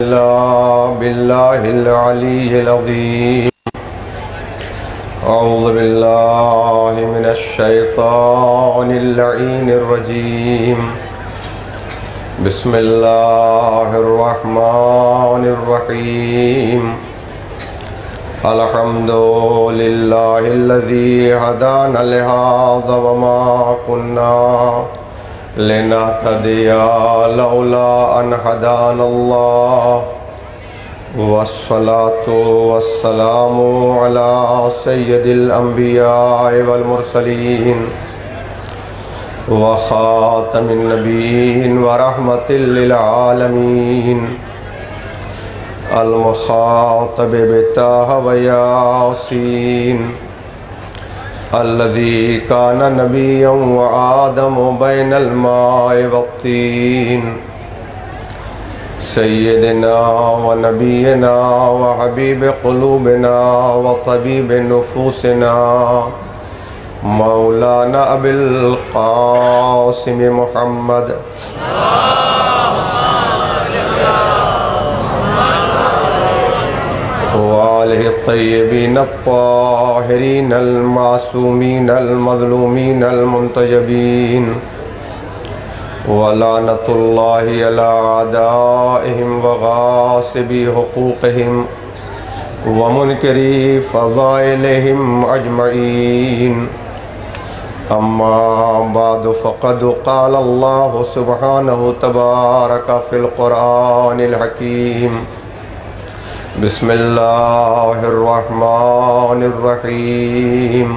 بالله العلي العظيم. أعوذ بالله من الشيطان اللعين الرجيم. بسم الله الرحمن الرحيم. الحمد لله الذي هدانا لهذا وما كنا لنهتدي لولا أن هدانا الله. والصلاة والسلام على سيد الأنبياء والمرسلين وخاتم النبيين ورحمة للعالمين المخاطب بطه وياسين الذي كان نبيا وآدم بين الماء والطين سيدنا ونبينا وحبيب قلوبنا وطبيب نفوسنا مولانا أبي القاسم محمد وآله الطيبين الطاهرين المعصومين المظلومين المنتجبين ولعنة الله على أعدائهم وغاصبي حقوقهم ومنكري فضائلهم أجمعين. أما بعد فقد قال الله سبحانه تبارك في القرآن الحكيم. بسم الله الرحمن الرحيم.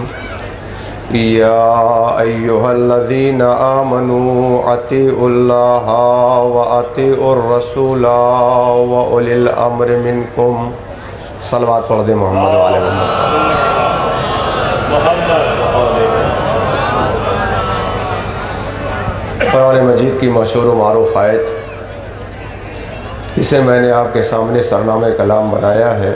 يا أيها الذين آمنوا أطيعوا الله وأطيعوا الرسول وأولي الأمر منكم. صلوات پڑھ دیں محمد وعلى محمد. قرآن مجید کی مشہور و معروف آیت، اسے میں نے آپ کے سامنے سرنامہ کلام بنایا ہے.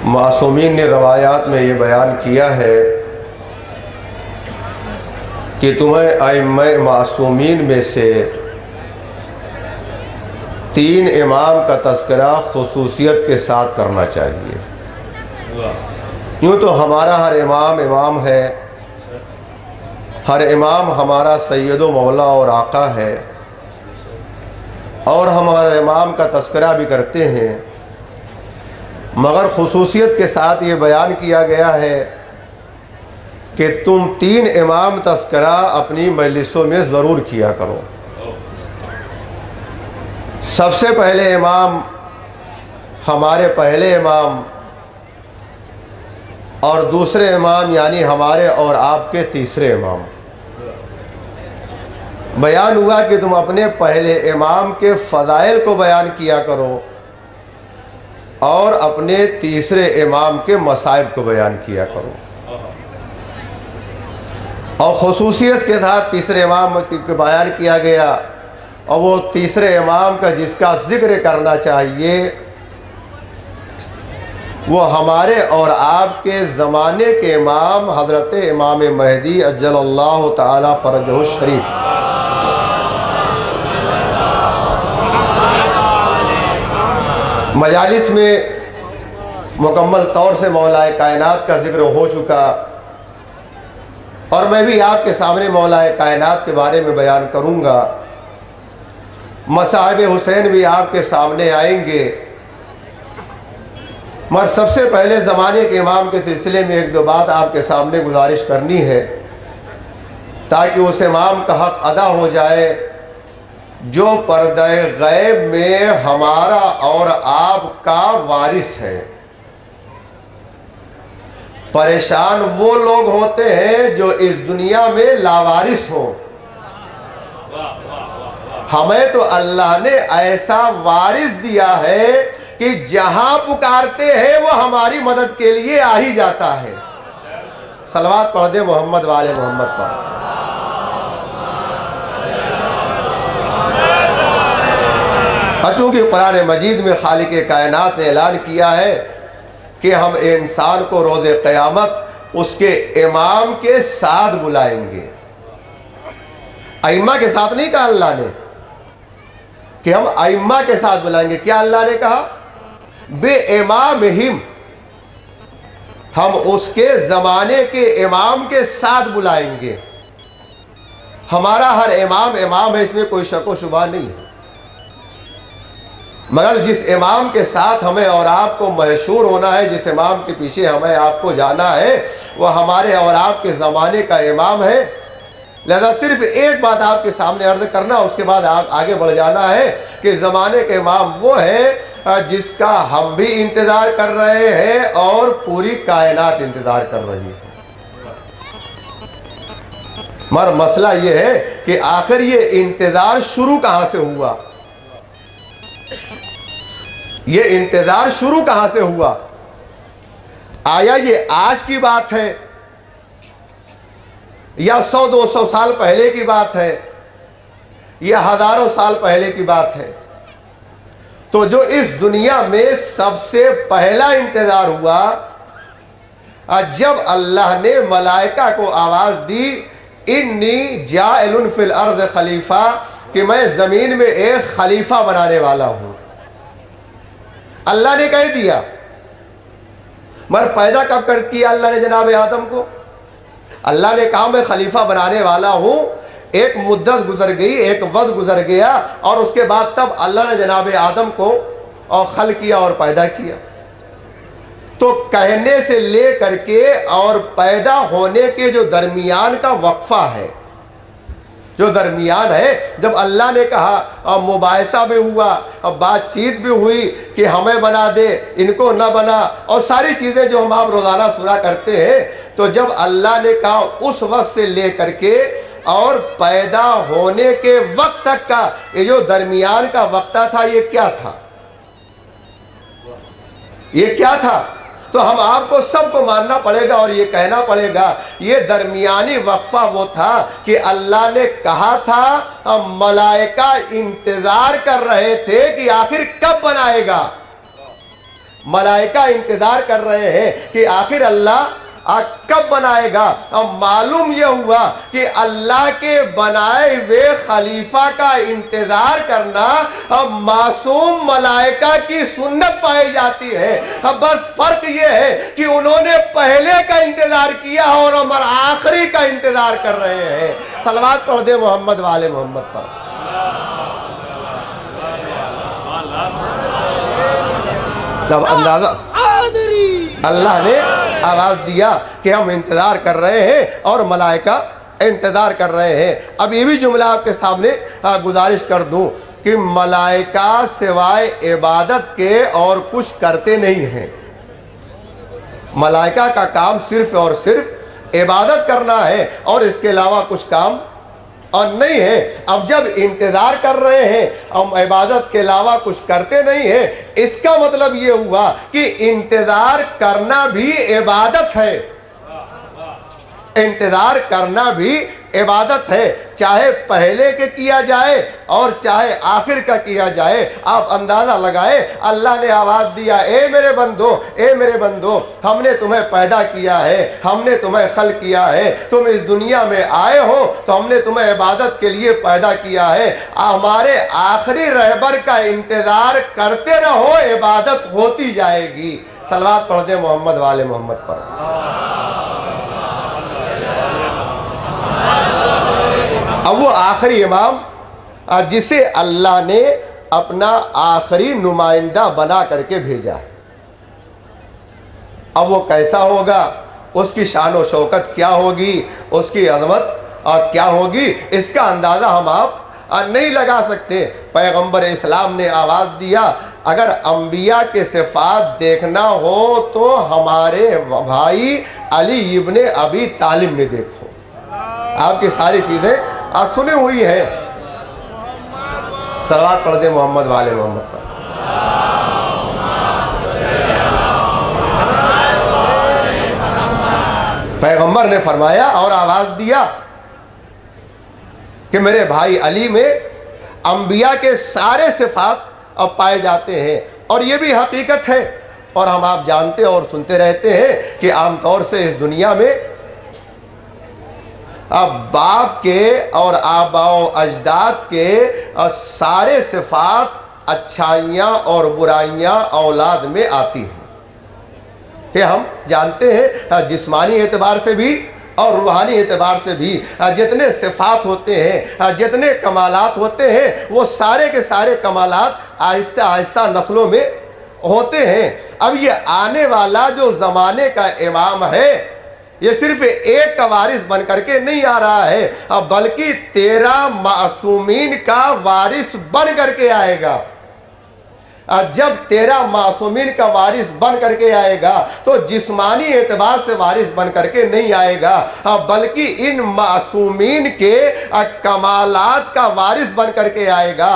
معصومین نے روایات میں یہ بیان کیا ہے کہ تمہیں ائمہ معصومین میں سے 3 امام کا تذکرہ خصوصیت کے ساتھ کرنا چاہیے. یوں تو ہمارا ہر امام امام ہے، ہر امام ہمارا سید و مولا اور آقا ہے، اور ہمارے امام کا تذکرہ بھی کرتے ہیں، مگر خصوصیت کے ساتھ یہ بیان کیا گیا ہے کہ تم 3 امام تذکرہ اپنی مجلسوں میں ضرور کیا کرو. سب سے پہلے امام ہمارے پہلے امام، اور دوسرے امام یعنی ہمارے اور آپ کے تیسرے امام. بیان ہوا کہ تم اپنے پہلے امام کے فضائل کو بیان کیا کرو اور اپنے تیسرے امام کے مصائب کو بیان کیا کرو. اور خصوصیت کے ساتھ تیسرے امام کو بیان کیا گیا، اور وہ تیسرے امام کا جس کا ذکر کرنا چاہیے وہ ہمارے اور آپ کے زمانے کے امام حضرت امام مہدی عجل اللہ تعالی فرجہ الشریف. مجالس میں مکمل طور سے مولا کائنات کا ذکر ہو چکا، اور میں بھی آپ کے سامنے مولا کائنات کے بارے میں بیان کروں گا. مصاحب حسین بھی آپ کے سامنے آئیں گے، مگر سب سے پہلے زمانے کے امام کے سلسلے میں 1-2 بات آپ کے سامنے گزارش کرنی ہے تاکہ اس امام کا حق ادا ہو جائے جو پردہ غیب میں ہمارا اور آپ کا وارث ہے. پریشان وہ لوگ ہوتے ہیں جو اس دنیا میں لاوارث ہوں. ہمیں تو اللہ نے ایسا وارث دیا ہے کہ جہاں پکارتے ہیں وہ ہماری مدد کے لیے آ ہی جاتا ہے. صلوات پڑھ دیں محمد والے محمد پر. چونکہ قرآن مجید میں خالق کائنات نے اعلان کیا ہے کہ ہم انسان کو روز قیامت اس کے امام کے ساتھ بلائیں گے. ائمہ کے ساتھ نہیں کہا اللہ نے، کہ ہم ائمہ کے ساتھ بلائیں گے. کیا اللہ نے کہا؟ بے امامہم، ہم اس کے زمانے کے امام کے ساتھ بلائیں گے. ہمارا ہر امام امام ہے، اس میں کوئی شک و شبہ نہیں ہے، مگر جس امام کے ساتھ ہمیں اور آپ کو مشہور ہونا ہے، جس امام کے پیچھے ہمیں آپ کو جانا ہے، وہ ہمارے اور آپ کے زمانے کا امام ہے. لہذا صرف ایک بات آپ کے سامنے عرض کرنا، اس کے بعد آپ آگے بڑھ جانا ہے کہ زمانے کے امام وہ ہے جس کا ہم بھی انتظار کر رہے ہیں اور پوری کائنات انتظار کر رہی ہے. مگر مسئلہ یہ ہے کہ آخر یہ انتظار شروع کہاں سے ہوا؟ یہ انتظار شروع کہاں سے ہوا؟ آیا یہ آج کی بات ہے یا 100-200 سال پہلے کی بات ہے یا ہزاروں سال پہلے کی بات ہے؟ تو جو اس دنیا میں سب سے پہلا انتظار ہوا جب اللہ نے ملائکہ کو آواز دی انی جاعل فی الارض خلیفہ، کہ میں زمین میں ایک خلیفہ بنانے والا ہوں. اللہ نے کہہ دیا. مگر پیدا کب کر کیا اللہ نے جناب آدم کو؟ اللہ نے کہا میں خلیفہ بنانے والا ہوں. ایک مدت گزر گئی، ایک وقت گزر گیا، اور اس کے بعد تب اللہ نے جناب آدم کو خلق کیا اور پیدا کیا. تو کہنے سے لے کر کے اور پیدا ہونے کے جو درمیان کا وقفہ ہے، جو درمیان ہے، جب اللہ نے کہا مباحثہ بھی ہوا، بات چیت بھی ہوئی کہ ہمیں بنا دے، ان کو نہ بنا، اور ساری چیزیں جو ہم آپ روزانہ سنا کرتے ہیں، تو جب اللہ نے کہا اس وقت سے لے کر کے اور پیدا ہونے کے وقت تک کا یہ جو درمیان کا وقت تھا، یہ کیا تھا؟ یہ کیا تھا؟ تو ہم آپ کو سب کو ماننا پڑے گا اور یہ کہنا پڑے گا، یہ درمیانی وقفہ وہ تھا کہ اللہ نے کہا تھا ملائکہ انتظار کر رہے تھے کہ آخر کب بنائے گا. ملائکہ انتظار کر رہے ہیں کہ آخر اللہ کب بنائے گا. اب معلوم یہ ہوا کہ اللہ کے بنائے ہوئے خلیفہ کا انتظار کرنا اب معصوم ملائکہ کی سنت پائی جاتی ہے. اب بس فرق یہ ہے کہ انہوں نے پہلے کا انتظار کیا اور ہم آخری کا انتظار کر رہے ہیں. صلوات پڑھ دے محمد والے محمد پر. تب اندازہ اللہ نے آواز دیا کہ ہم انتظار کر رہے ہیں اور ملائکہ انتظار کر رہے ہیں. اب یہ بھی جملہ آپ کے سامنے گزارش کر دوں کہ ملائکہ سوائے عبادت کے اور کچھ کرتے نہیں ہیں. ملائکہ کا کام صرف اور صرف عبادت کرنا ہے اور اس کے علاوہ کچھ کام اور نہیں ہے. اب جب انتظار کر رہے ہیں ہم عبادت کے علاوہ کچھ کرتے نہیں ہیں، اس کا مطلب یہ ہوا کہ انتظار کرنا بھی عبادت ہے. انتظار کرنا بھی عبادت ہے، چاہے پہلے کے کیا جائے اور چاہے آخر کا کیا جائے. آپ اندازہ لگائے اللہ نے آواز دیا اے میرے بندو، اے میرے بندو، ہم نے تمہیں پیدا کیا ہے، ہم نے تمہیں خلق کیا ہے، تم اس دنیا میں آئے ہو تو ہم نے تمہیں عبادت کے لیے پیدا کیا ہے. ہمارے آخری رہبر کا انتظار کرتے رہو، عبادت ہوتی جائے گی. صلوات پڑھ دے محمد والے محمد پر. اب وہ آخری امام جسے اللہ نے اپنا آخری نمائندہ بنا کر کے بھیجا ہے، اب وہ کیسا ہوگا، اس کی شان و شوکت کیا ہوگی، اس کی عظمت کیا ہوگی، اس کا اندازہ ہم آپ نہیں لگا سکتے. پیغمبر اسلام نے آواز دیا اگر انبیاء کے صفات دیکھنا ہو تو ہمارے بھائی علی ابن ابی طالب نے دیکھو. آپ کی ساری چیزیں آپ سنی ہوئی ہیں. صلوات پڑھ دے محمد والے محمد پر. پیغمبر نے فرمایا اور آواز دیا کہ میرے بھائی علی میں انبیاء کے سارے صفات اب پائے جاتے ہیں. اور یہ بھی حقیقت ہے اور ہم آپ جانتے اور سنتے رہتے ہیں کہ عام طور سے اس دنیا میں اب باپ کے اور آباء و اجداد کے سارے صفات اچھائیاں اور برائیاں اولاد میں آتی ہیں. یہ ہم جانتے ہیں جسمانی اعتبار سے بھی اور روحانی اعتبار سے بھی جتنے صفات ہوتے ہیں، جتنے کمالات ہوتے ہیں، وہ سارے کے سارے کمالات آہستہ آہستہ نسلوں میں ہوتے ہیں. اب یہ آنے والا جو زمانے کا امام ہے، یہ صرف ایک کا وارث بن کر کے نہیں آ رہا ہے، بلکہ 13 معصومین کا وارث بن کر کے آئے گا. جب 13 معصومین کا وارث بن کر کے آئے گا تو جسمانی اعتبار سے وارث بن کر کے نہیں آئے گا، بلکہ ان معصومین کے کمالات کا وارث بن کر کے آئے گا،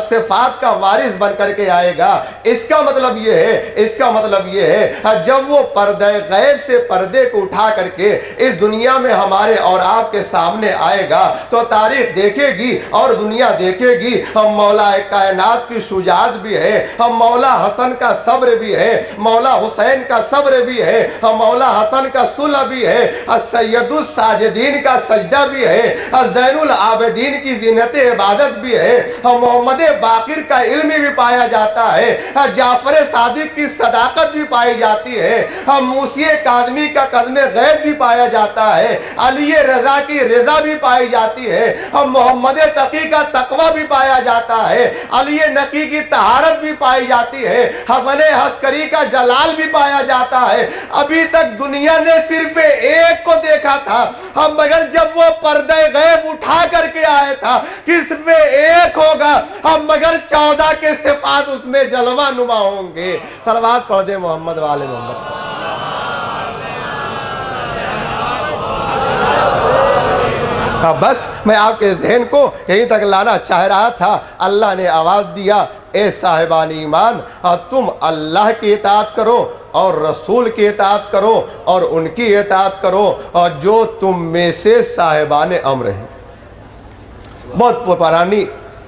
صفات کا وارث بن کر کے آئے گا. اس کا مطلب یہ ہے جب وہ پردہ غیب سے پردے کو اٹھا کر کے اس دنیا میں ہمارے اور آپ کے سامنے آئے گا تو تاریخ دیکھے گی اور دنیا دیکھے گی مولا کائنات کی شجاعت بھی ہے، مولا حسن کا صبر بھی ہے، مولا حسین کا صبر بھی ہے، مولا حسن کا صلح بھی ہے، سید الساجدین کا سجدہ بھی ہے، زین العابدین کی زینت عبادت بھی ہے، محمد باقر کا علم بھی پایا جاتا ہے، جعفر صادق کی صداقت بھی پائی جاتی ہے، موسی کاظمی کا قدم غیب بھی پایا جاتا ہے، علی رضا کی رضا بھی پائی جاتی ہے، محمد تقی کا تقوی بھی پایا جاتا ہے، علی نقی کی طہارت بھی پائی جاتی ہے، حسن عسکری کا جلال بھی پایا جاتا ہے. ابھی تک دنیا نے صرف ایک کو دیکھا تھا، مگر جب وہ پردہ غیب اٹھا کر کے آئے تھا کہ صرف ایک ہوگا، مگر 14 کے صفات اس میں جلوہ نما ہوں گے. صلوات پڑھ دیں محمد والے محمد. بس میں آپ کے ذہن کو یہیں تک لانا چاہ رہا تھا. اللہ نے آواز دیا، اے صاحبان ایمان، تم اللہ کی اطاعت کرو اور رسول کی اطاعت کرو اور ان کی اطاعت کرو اور جو تم میں سے صاحبان امر ہیں. بہت پرانی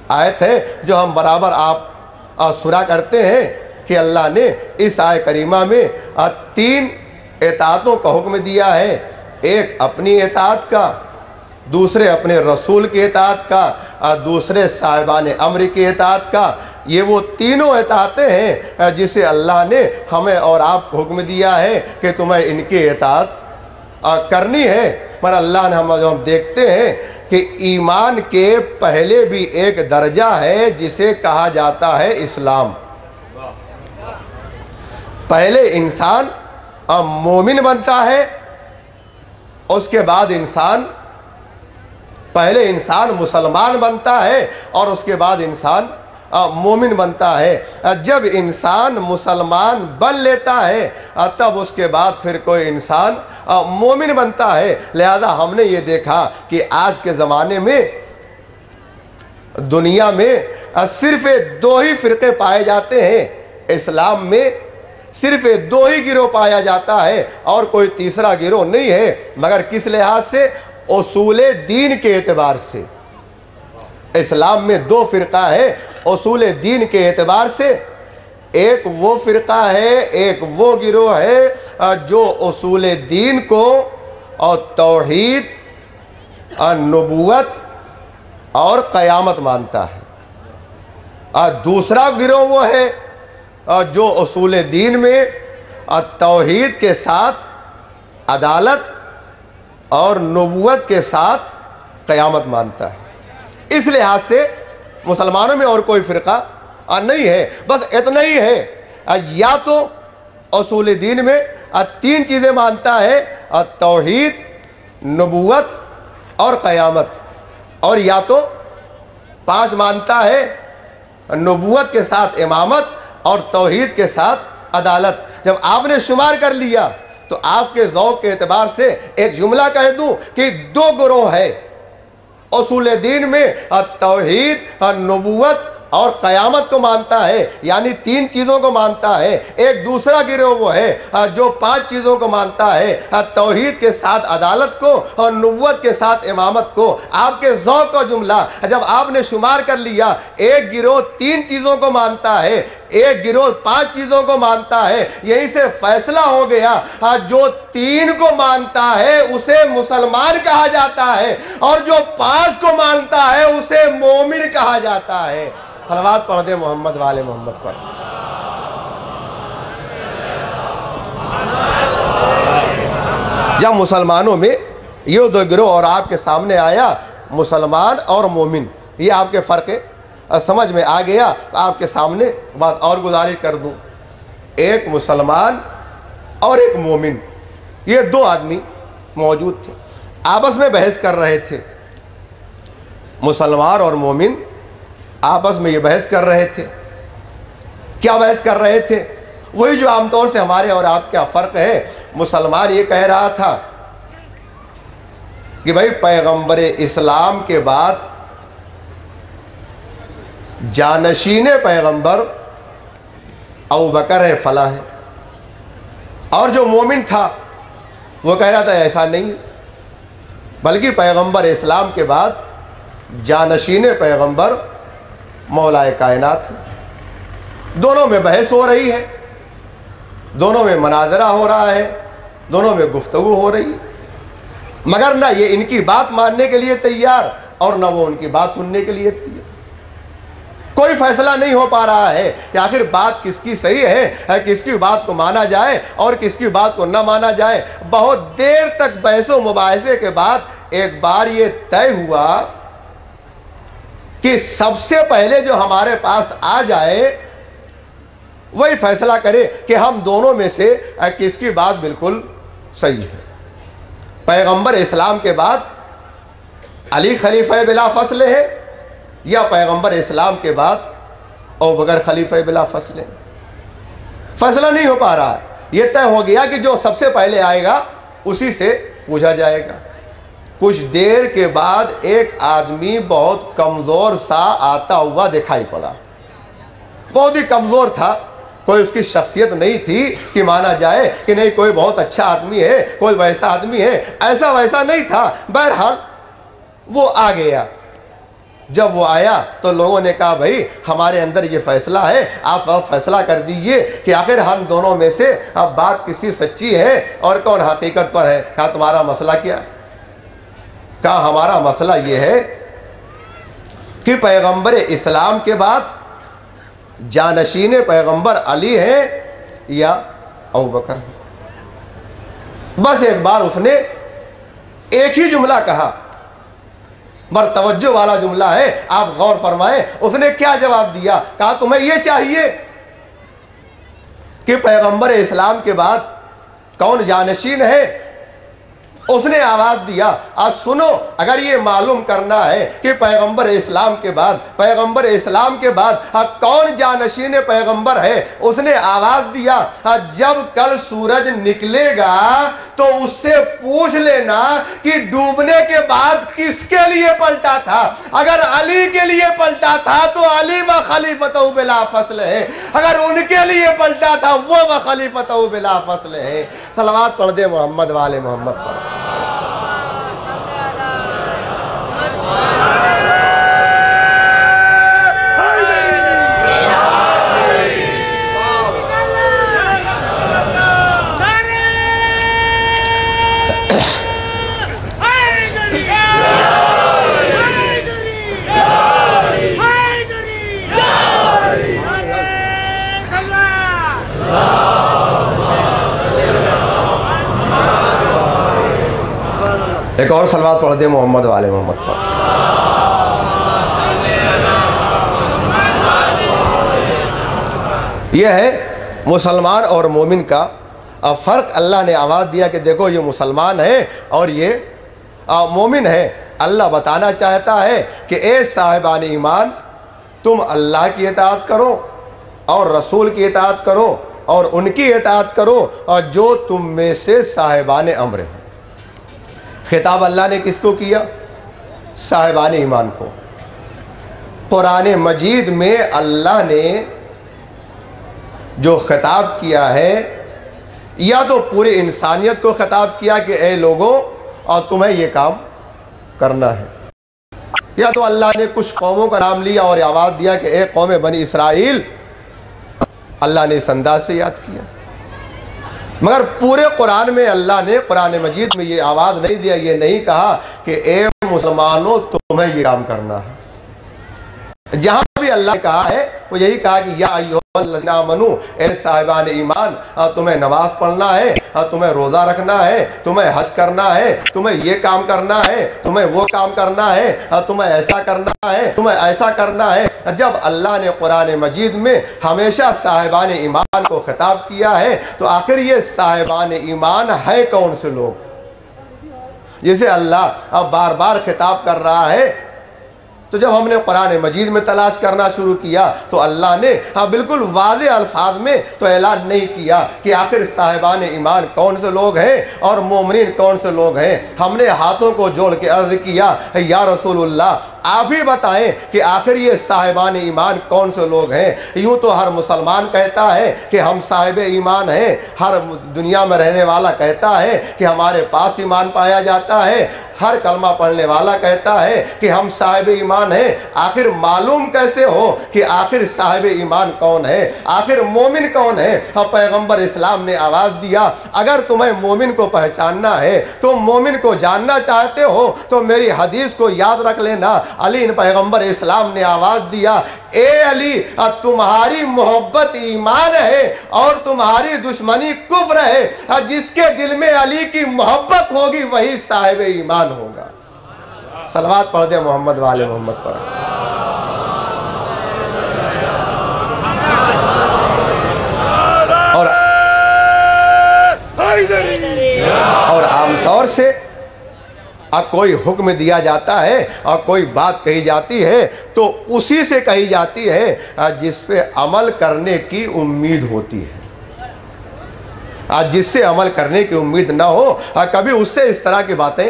آیت ہے جو ہم برابر آپ سنا کرتے ہیں کہ اللہ نے اس آیت کریمہ میں 3 اطاعتوں کا حکم دیا ہے. ایک اپنی اطاعت کا، دوسرے اپنے رسول کی اطاعت کا، دوسرے صاحبان امر کی اطاعت کا. یہ وہ تینوں اطاعتیں ہیں جسے اللہ نے ہمیں اور آپ کو حکم دیا ہے کہ تمہیں ان کی اطاعت کرنی ہے. پر اللہ نے ہم دیکھتے ہیں کہ ایمان کے پہلے بھی ایک درجہ ہے جسے کہا جاتا ہے اسلام. پہلے انسان مومن بنتا ہے، اس کے بعد پہلے انسان مسلمان بنتا ہے اور اس کے بعد انسان مومن بنتا ہے. جب انسان مسلمان بن لیتا ہے تب اس کے بعد پھر کوئی انسان مومن بنتا ہے. لہذا ہم نے یہ دیکھا کہ آج کے زمانے میں دنیا میں صرف 2 ہی فرقے پائے جاتے ہیں. اسلام میں صرف 2 ہی گروہ پایا جاتا ہے اور کوئی تیسرا گروہ نہیں ہے. مگر کس لحاظ سے؟ اصول دین کے اعتبار سے. اسلام میں 2 فرقہ ہے اصول دین کے اعتبار سے. ایک وہ فرقہ ہے، ایک وہ گروہ ہے جو اصول دین کو اور توحید، نبوت اور قیامت مانتا ہے. دوسرا گروہ وہ ہے جو اصول دین میں توحید کے ساتھ عدالت اور نبوت کے ساتھ قیامت مانتا ہے. اس لحاظ سے مسلمانوں میں اور کوئی فرقہ نہیں ہے. بس اتنا ہی ہے، یا تو اصول دین میں 3 چیزیں مانتا ہے، توحید، نبوت اور قیامت، اور یا تو 5 مانتا ہے، نبوت کے ساتھ امامت اور توحید کے ساتھ عدالت. جب آپ نے شمار کر لیا تو آپ کے ذوق کے اعتبار سے ایک جملہ کہہ دوں کہ 2 گروہ ہے اصول دین میں، توحید، نبوت اور قیامت کو مانتا ہے، یعنی 3 چیزوں کو مانتا ہے. ایک دوسرا گروہ وہ ہے جو 5 چیزوں کو مانتا ہے، توحید کے ساتھ عدالت کو اور نبوت کے ساتھ امامت کو. آپ کے ذوق کا جملہ جب آپ نے شمار کر لیا، ایک گروہ 3 چیزوں کو مانتا ہے، ایک گروہ 5 چیزوں کو مانتا ہے، یہیں سے فیصلہ ہو گیا جو 3 کو مانتا ہے اسے مسلمان کہا جاتا ہے، اور جو 5 کو مانتا ہے اسے مومن کہا جاتا ہے۔ صلوات پڑھ دے محمد والے محمد پر۔ جب مسلمانوں میں یہ 2 گروہ اور آپ کے سامنے آیا، مسلمان اور مومن، یہ آپ کے فرق سمجھ میں آ گیا، تو آپ کے سامنے بات اور گزارش کر دوں۔ ایک مسلمان اور ایک مومن، یہ 2 آدمی موجود تھے، آپس میں بحث کر رہے تھے۔ مسلمان اور مومن آپس میں یہ بحث کر رہے تھے۔ کیا بحث کر رہے تھے؟ وہی جو عام طور سے ہمارے اور آپ کا فرق ہے۔ مسلمان یہ کہہ رہا تھا کہ بھائی پیغمبر اسلام کے بعد جانشین پیغمبر ابوبکر ہے، فلاں ہے۔ اور جو مومن تھا وہ کہہ رہا تھا ایسا نہیں، بلکہ پیغمبر اسلام کے بعد جانشین پیغمبر مولا کائنات ہے۔ دونوں میں بحث ہو رہی ہے، دونوں میں مناظرہ ہو رہا ہے، دونوں میں گفتگو ہو رہی ہے، مگر نہ یہ ان کی بات ماننے کے لیے تیار اور نہ وہ ان کی بات سننے کے لیے تیار۔ کوئی فیصلہ نہیں ہو پا رہا ہے کہ آخر بات کس کی صحیح ہے، کس کی بات کو مانا جائے اور کس کی بات کو نہ مانا جائے۔ بہت دیر تک بحث و مباحثے کے بعد ایک بار یہ طے ہوا کہ سب سے پہلے جو ہمارے پاس آ جائے وہی فیصلہ کرے کہ ہم دونوں میں سے کس کی بات بالکل صحیح ہے۔ پیغمبر اسلام کے بعد علی خلیفہ بلا فصل ہے یا پیغمبر اسلام کے بعد ابوبکر خلیفہ بلا فصل ہے؟ فیصلہ نہیں ہو پا رہا ہے۔ یہ طے ہو گیا کہ جو سب سے پہلے آئے گا اسی سے پوچھا جائے گا۔ کچھ دیر کے بعد ایک آدمی بہت کمزور سا آتا ہوا دکھائی پڑا، بہت ہی کمزور تھا، کوئی اس کی شخصیت نہیں تھی کہ مانا جائے کہ نہیں کوئی بہت اچھا آدمی ہے، کوئی ویسا آدمی ہے، ایسا ویسا نہیں تھا۔ بہرحال وہ آ گیا۔ جب وہ آیا تو لوگوں نے کہا بھائی ہمارے اندر یہ فیصلہ ہے، آپ فیصلہ کر دیجئے کہ آخر ہم دونوں میں سے اب بات کسی سچی ہے اور کون حقیقت پر ہے۔ کہا تمہارا مسئلہ کیا؟ کہا ہمارا مسئلہ یہ ہے کہ پیغمبر اسلام کے بعد جانشین پیغمبر علی ہے یا ابوبکر ہے۔ بس ایک بار اس نے ایک ہی جملہ کہا، بر توجہ والا جملہ ہے، آپ غور فرمائیں۔ اس نے کیا جواب دیا؟ کہا تمہیں یہ چاہیے کہ پیغمبر اسلام کے بعد کون جانشین ہے؟ اس نے آواز دیا آج سنو، اگر یہ معلوم کرنا ہے کہ پیغمبر اسلام کے بعد کون جانشین پیغمبر ہے، اس نے آواز دیا جب کل سورج نکلے گا تو اس سے پوچھ لینا کہ ڈوبنے کے بعد کس کے لیے پلٹا تھا۔ اگر علی کے لیے پلٹا تھا تو علی و خلیفتہ بلا فصل ہے، اگر ان کے لیے پلٹا تھا وہ و خلیفتہ بلا فصل ہے۔ صلوات پڑھ دے محمد والے محمد پر۔ ایک اور صلوات پڑھ دے محمد والے محمد پر۔ یہ ہے مسلمان اور مومن کا فرق۔ اللہ نے آواز دیا کہ دیکھو یہ مسلمان ہے اور یہ مومن ہے۔ اللہ بتانا چاہتا ہے کہ اے صاحبان ایمان، تم اللہ کی اطاعت کرو اور رسول کی اطاعت کرو اور ان کی اطاعت کرو اور جو تم میں سے صاحبان امر ہیں۔ خطاب اللہ نے کس کو کیا؟ صاحبان ایمان کو۔ قرآن مجید میں اللہ نے جو خطاب کیا ہے یا تو پوری انسانیت کو خطاب کیا کہ اے لوگوں اور تمہیں یہ کام کرنا ہے، یا تو اللہ نے کچھ قوموں کا نام لیا اور آواز دیا کہ اے قوم بنی اسرائیل اللہ نے اس انداز سے یاد کیا. مگر پورے قرآن میں اللہ نے قرآن مجید میں یہ آواز نہیں دیا، یہ نہیں کہا کہ اے مسلمانوں تمہیں یہ کام کرنا ہے. جہاں بھی اللہ نے کہا ہے وہ یہی کہا کہ یا ایھا الذین آمنو، اے صاحبان ایمان، تمہیں نماز پڑھنا ہے، تمہیں روزہ رکھنا ہے، تمہیں حج کرنا ہے، تمہیں یہ کام کرنا ہے، تمہیں وہ کام کرنا ہے، تمہیں ایسا کرنا ہے، تمہیں ایسا کرنا ہے. جب اللہ نے قرآن مجید میں ہمیشہ صاحبان ایمان کو خطاب کیا ہے تو آخر یہ صاحبان ایمان ہے کون سے لوگ جسے اللہ اب بار بار خطاب کر رہا ہے؟ تو جب ہم نے قرآن مجید میں تلاش کرنا شروع کیا تو اللہ نے بالکل واضح الفاظ میں تو اعلان نہیں کیا کہ آخر صاحبان ایمان کون سے لوگ ہیں اور مومنین کون سے لوگ ہیں. ہم نے ہاتھوں کو جوڑ کے عرض کیا یا رسول اللہ آپ ہی بتائیں کہ آخر یہ صاحبان ایمان کون سے لوگ ہیں. یوں تو ہر مسلمان کہتا ہے کہ ہم صاحب ایمان ہیں، ہر دنیا میں رہنے والا کہتا ہے کہ ہمارے پاس ایمان پایا جاتا ہے، ہر کلمہ پڑھنے والا کہتا ہے کہ ہم صاحب ایمان ہیں. آخر معلوم کیسے ہو کہ آخر صاحب ایمان کون ہے، آخر مومن کون ہے؟ پیغمبر اسلام نے آواز دیا اگر تمہیں مومن کو پہچاننا ہے، تم مومن کو جاننا چاہتے ہو تو میری حدیث کو یاد رکھ لینا. علی پیغمبر اسلام نے آواز دیا اے علی تمہاری محبت ایمان ہے اور تمہاری دشمنی کفر ہے. جس کے دل میں علی کی محبت ہوگی وہی صاحب ایمان ہوگا. صلوات پڑھ دیں محمد والے محمد پر. اور عام طور سے کوئی حکم دیا جاتا ہے اور کوئی بات کہی جاتی ہے تو اسی سے کہی جاتی ہے جس پہ عمل کرنے کی امید ہوتی ہے. جس سے عمل کرنے کی امید نہ ہو کبھی اس سے اس طرح کی باتیں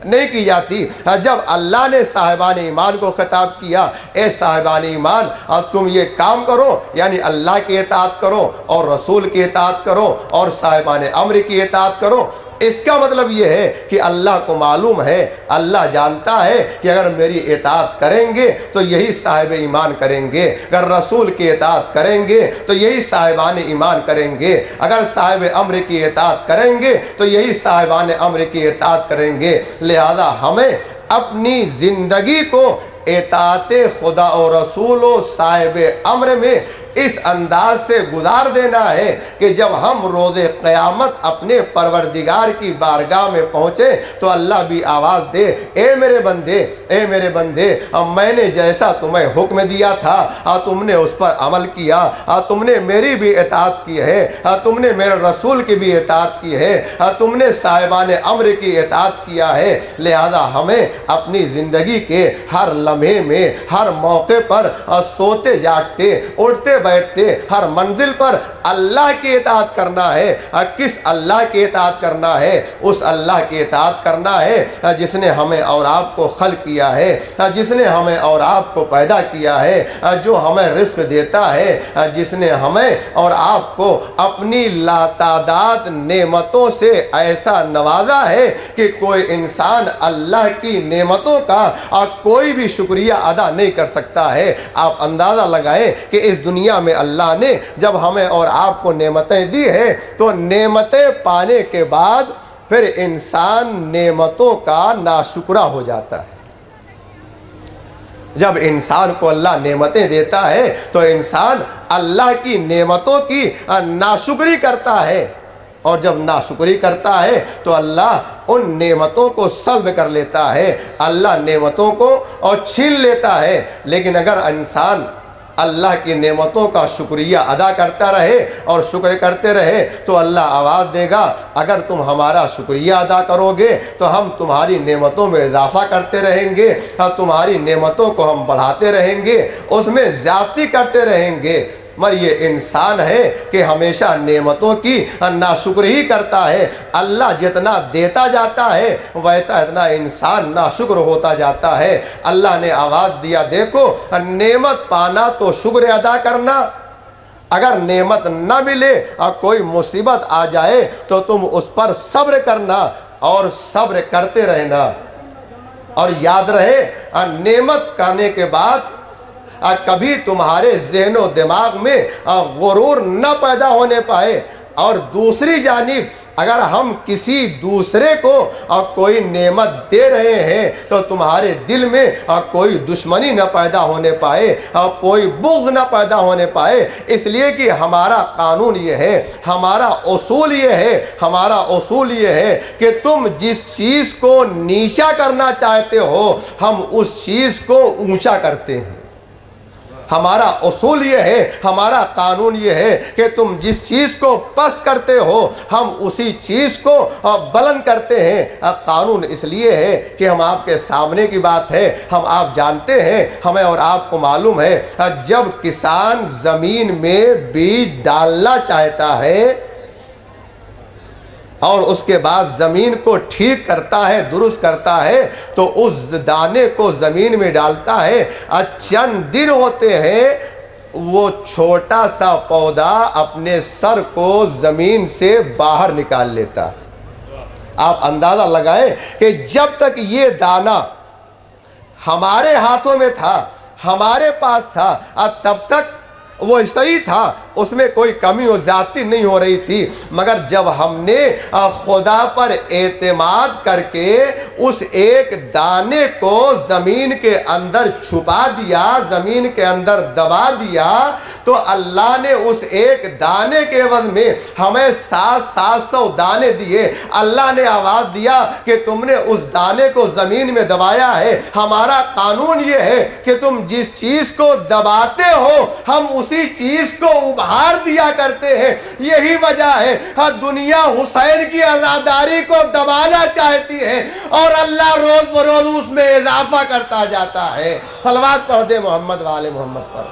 نہیں کی جاتی. جب اللہ نے صاحبان ایمان کو خطاب کیا اے صاحبان ایمان تم یہ کام کرو، یعنی اللہ کی اطاعت کرو اور رسول کی اطاعت کرو اور صاحبان امر کی اطاعت کرو، اس کا مطلب یہ ہے کہ اللہ کو معلوم ہے، اللہ جانتا ہے کہ اگر میری اطاعت کریں گے تو یہی صاحب ایمان کریں گے، اگر رسول کی اطاعت کریں گے تو یہی صاحبان ایمان کریں گے، اگر صاحب امر کی اطاعت کریں گے تو یہی صاحبان امر کی اطاعت کریں گے. لہذا ہمیں اپنی زندگی کو اطاعت خدا و رسول و صاحب امر میں اس انداز سے گزار دینا ہے کہ جب ہم روز قیامت اپنے پروردگار کی بارگاہ میں پہنچے تو اللہ بھی آواز دے اے میرے بندے، اے میرے بندے میں نے جیسا تمہیں حکم دیا تھا تم نے اس پر عمل کیا، تم نے میری بھی اطاعت کی ہے، تم نے میرے رسول کی بھی اطاعت کی ہے، تم نے صاحبان امر کی اطاعت کیا ہے. لہذا ہمیں اپنی زندگی کے ہر لمحے میں، ہر موقع پر سوتے جاگتے اٹھتے بیٹھتے ہر منزل پر اللہ کی اطاعت کرنا ہے. کس اللہ کی اطاعت کرنا ہے؟ اس اللہ کی اطاعت کرنا ہے جس نے ہمیں اور آپ کو خلق کیا ہے، جس نے ہمیں اور آپ کو پیدا کیا ہے، جو ہمیں رزق دیتا ہے، جس نے ہمیں اور آپ کو اپنی لاتعداد نعمتوں سے ایسا نوازا ہے کہ کوئی انسان اللہ کی نعمتوں کا کوئی بھی شکریہ ادا نہیں کر سکتا ہے. آپ اندازہ لگائیں کہ اس دنیا میں اللہ نے جب ہمیں اور آپ کو نعمتیں دی ہیں تو نعمتیں پانے کے بعد پھر انسان نعمتوں کا ناشکرا ہو جاتا ہے. جب انسان کو اللہ نعمتیں دیتا ہے تو انسان اللہ کی نعمتوں کی ناشکری کرتا ہے، اور جب ناشکری کرتا ہے تو اللہ ان نعمتوں کو سلب کر لیتا ہے، اللہ نعمتوں کو اور چھین لیتا ہے. لیکن اگر انسان اللہ کی نعمتوں کا شکریہ ادا کرتا رہے اور شکر کرتے رہے تو اللہ آواز دے گا اگر تم ہمارا شکریہ ادا کرو گے تو ہم تمہاری نعمتوں میں اضافہ کرتے رہیں گے، تمہاری نعمتوں کو ہم بڑھاتے رہیں گے، اس میں زیادتی کرتے رہیں گے. مگر یہ انسان ہے کہ ہمیشہ نعمتوں کی ناشکری ہی کرتا ہے. اللہ جتنا دیتا جاتا ہے ویسا اتنا انسان ناشکر ہوتا جاتا ہے. اللہ نے آواز دیا دیکھو نعمت پانا تو شکر ادا کرنا، اگر نعمت نہ ملے اور کوئی مصیبت آ جائے تو تم اس پر صبر کرنا اور صبر کرتے رہنا. اور یاد رہے نعمت کرنے کے بعد کبھی تمہارے ذہن و دماغ میں غرور نہ پیدا ہونے پائے۔ اور دوسری جانب اگر ہم کسی دوسرے کو کوئی نعمت دے رہے ہیں تو تمہارے دل میں کوئی دشمنی نہ پیدا ہونے پائے، کوئی بغض نہ پیدا ہونے پائے، اس لیے کہ ہمارا قانون یہ ہے، ہمارا اصول یہ ہے کہ تم جس چیز کو نیچا کرنا چاہتے ہو ہم اس چیز کو اونچا کرتے ہیں۔ ہمارا اصول یہ ہے، ہمارا قانون یہ ہے کہ تم جس چیز کو پست کرتے ہو ہم اسی چیز کو بلند کرتے ہیں۔ قانون اس لیے ہے کہ ہم آپ کے سامنے کی بات ہے، ہم آپ جانتے ہیں، ہمیں اور آپ کو معلوم ہے، جب کسان زمین میں بیج ڈالنا چاہتا ہے اور اس کے بعد زمین کو ٹھیک کرتا ہے، درست کرتا ہے، تو اس دانے کو زمین میں ڈالتا ہے۔ چند دن ہوتے ہیں وہ چھوٹا سا پودا اپنے سر کو زمین سے باہر نکال لیتا۔ آپ اندازہ لگائیں کہ جب تک یہ دانہ ہمارے ہاتھوں میں تھا، ہمارے پاس تھا، تب تک وہ صحیح تھا، اس میں کوئی کمی و زیادتی نہیں ہو رہی تھی۔ مگر جب ہم نے خدا پر اعتماد کر کے اس ایک دانے کو زمین کے اندر چھپا دیا، زمین کے اندر دبا دیا، تو اللہ نے اس ایک دانے کے عوض میں ہمیں 700 دانے دیے۔ اللہ نے آواز دیا کہ تم نے اس دانے کو زمین میں دبایا ہے۔ ہمارا قانون یہ ہے کہ تم جس چیز کو دباتے ہو ہم اسی چیز کو ابھار دیا کرتے ہیں۔ یہی وجہ ہے دنیا حسین کی عزاداری کو دبانا چاہتی ہے اور اللہ روز بروز اس میں اضافہ کرتا جاتا ہے۔ صلوات پڑھ دے محمد وآل محمد پر۔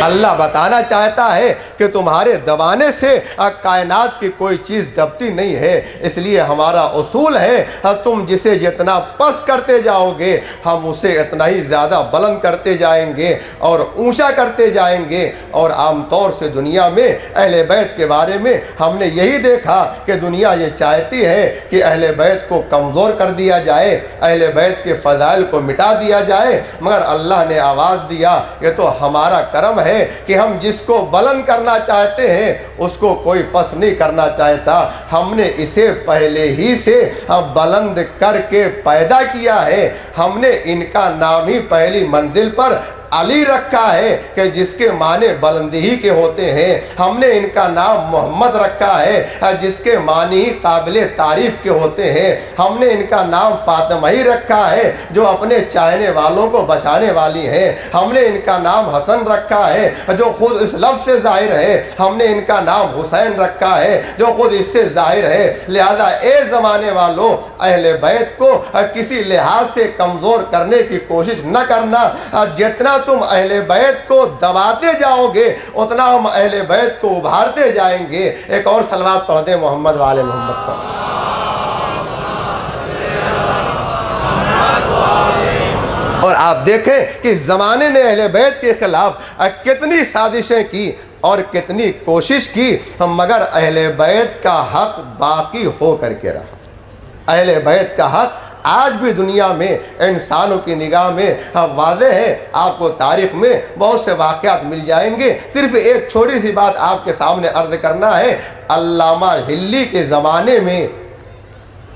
اللہ بتانا چاہتا ہے کہ تمہارے دبانے سے کائنات کی کوئی چیز دبتی نہیں ہے۔ اس لیے ہمارا اصول ہے تم جسے جتنا پست کرتے جاؤ گے ہم اسے اتنا ہی زیادہ بلند کرتے جائیں گے اور اونچا کرتے جائیں گے۔ اور عام طور سے دنیا میں اہل بیت کے بارے میں ہم نے یہی دیکھا کہ دنیا یہ چاہتی ہے کہ اہل بیت کو کمزور کر دیا جائے، اہل بیت کے فضائل کو مٹا دیا جائے، مگر اللہ نے آواز دیا یہ تو ہمارا کرم ہے کہ ہم جس کو بلند کرنا چاہتے ہیں اس کو کوئی پس نہیں کرنا چاہتا۔ ہم نے اسے پہلے ہی سے بلند کر کے پیدا کیا ہے۔ ہم نے ان کا نام ہی پہلی منزل پر علی رکھا ہے کہ جس کے معنی بلندی ہی کے ہوتے ہیں۔ ہم نے ان کا نام محمد رکھا ہے جس کے معنی قابل تعریف کے ہوتے ہیں۔ ہم نے ان کا نام فاطمہ ہی رکھا ہے جو اپنے چاہنے والوں کو بچانے والی ہیں۔ ہم نے ان کا نام حسن رکھا ہے جو خود اس لفظ سے ظاہر ہے۔ ہم نے ان کا نام حسین رکھا ہے جو خود اس سے ظاہر ہے۔ لہذا اے زمانے والوں، اہل بیت کو کسی لحاظ سے کمزور کرنے کی کوشش نہ کرنا۔ جتنا تم اہل بیت کو دباتے جاؤ گے اتنا ہم اہل بیت کو ابھارتے جائیں گے۔ ایک اور صلوات پڑھ دیں محمد وآل محمد پر۔ اور آپ دیکھیں کہ زمانے نے اہل بیت کے خلاف کتنی سازشیں کی اور کتنی کوشش کی، مگر اہل بیت کا حق باقی ہو کر کے رہا۔ اہل بیت کا حق آج بھی دنیا میں انسانوں کی نگاہ میں واضح ہے۔ آپ کو تاریخ میں بہت سے واقعات مل جائیں گے۔ صرف ایک چھوٹی سی بات آپ کے سامنے عرض کرنا ہے۔ علامہ ہلی کے زمانے میں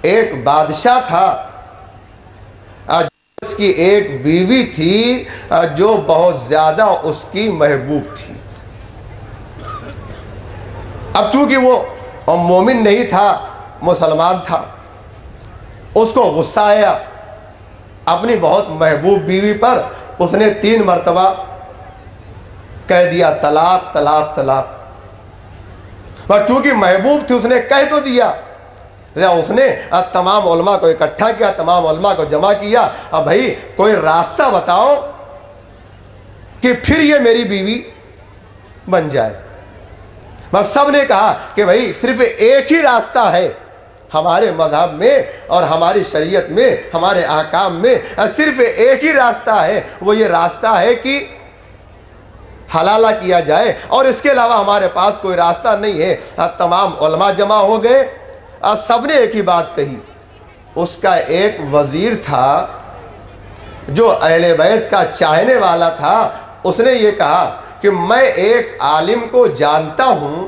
ایک بادشاہ تھا، اس کی ایک بیوی تھی جو بہت زیادہ اس کی محبوب تھی۔ اب چونکہ وہ مومن نہیں تھا، مسلمان تھا، اس کو غصہ آیا اپنی بہت محبوب بیوی پر۔ اس نے 3 مرتبہ کہہ دیا طلاق طلاق طلاق، پر چونکہ محبوب تھی اس نے کہہ تو دیا۔ اس نے تمام علماء کو اکٹھا کیا، تمام علماء کو جمع کیا، اب بھائی کوئی راستہ بتاؤ کہ پھر یہ میری بیوی بن جائے۔ بس سب نے کہا کہ بھائی صرف ایک ہی راستہ ہے ہمارے مذہب میں اور ہماری شریعت میں، ہمارے احکام میں صرف ایک ہی راستہ ہے، وہ یہ راستہ ہے کہ حلالہ کیا جائے اور اس کے علاوہ ہمارے پاس کوئی راستہ نہیں ہے۔ تمام علماء جمع ہو گئے، سب نے ایک ہی بات کہی۔ اس کا ایک وزیر تھا جو اہل بیت کا چاہنے والا تھا، اس نے یہ کہا کہ میں ایک عالم کو جانتا ہوں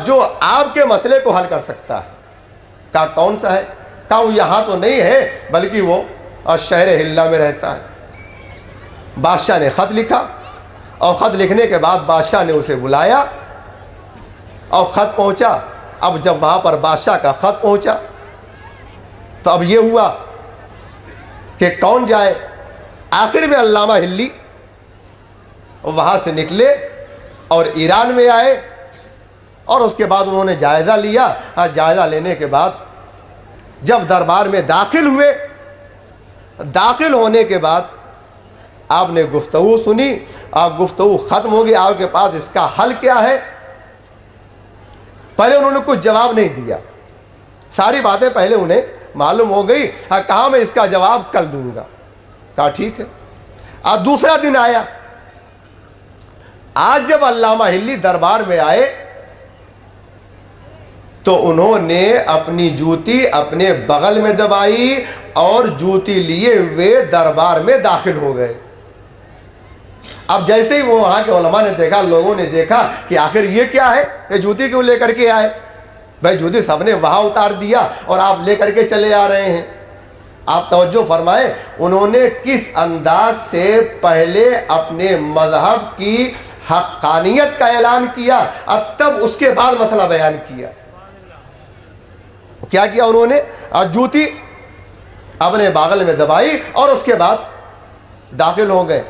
جو آپ کے مسئلے کو حل کر سکتا ہے۔ کہا کون سا ہے؟ کہا وہ یہاں تو نہیں ہے بلکہ وہ شہر حلہ میں رہتا ہے۔ بادشاہ نے خط لکھا اور خط لکھنے کے بعد بادشاہ نے اسے بلایا اور خط پہنچا۔ اب جب وہاں پر بادشاہ کا خط پہنچا تو اب یہ ہوا کہ کون جائے۔ آخر میں علامہ حلی وہاں سے نکلے اور ایران میں آئے اور اس کے بعد انہوں نے جائزہ لیا۔ جائزہ لینے کے بعد جب دربار میں داخل ہوئے، داخل ہونے کے بعد آپ نے گفتگو سنی، گفتگو ختم ہوگی، آپ کے پاس اس کا حل کیا ہے؟ پہلے انہوں نے کچھ جواب نہیں دیا، ساری باتیں پہلے انہیں معلوم ہو گئی۔ کہا میں اس کا جواب کل دوں گا۔ کہا ٹھیک ہے۔ دوسرا دن آیا، آج جب علامہ حلی دربار میں آئے تو انہوں نے اپنی جوتی اپنے بغل میں دبائی اور جوتی لیے ہوئے دربار میں داخل ہو گئے۔ اب جیسے ہی وہ وہاں کے علماء نے دیکھا، لوگوں نے دیکھا کہ آخر یہ کیا ہے، یہ جوتی کیوں لے کر کے آئے؟ بھائی جوتی سب نے وہاں اتار دیا اور آپ لے کر کے چلے آ رہے ہیں۔ آپ توجہ فرمائیں، انہوں نے کس انداز سے پہلے اپنے مذہب کی حقانیت کا اعلان کیا اور تب اس کے بعد مسئلہ بیان کیا۔ کیا کیا انہوں نے؟ جوتی اپنے باغل میں دبائی اور اس کے بعد داخل ہو گئے۔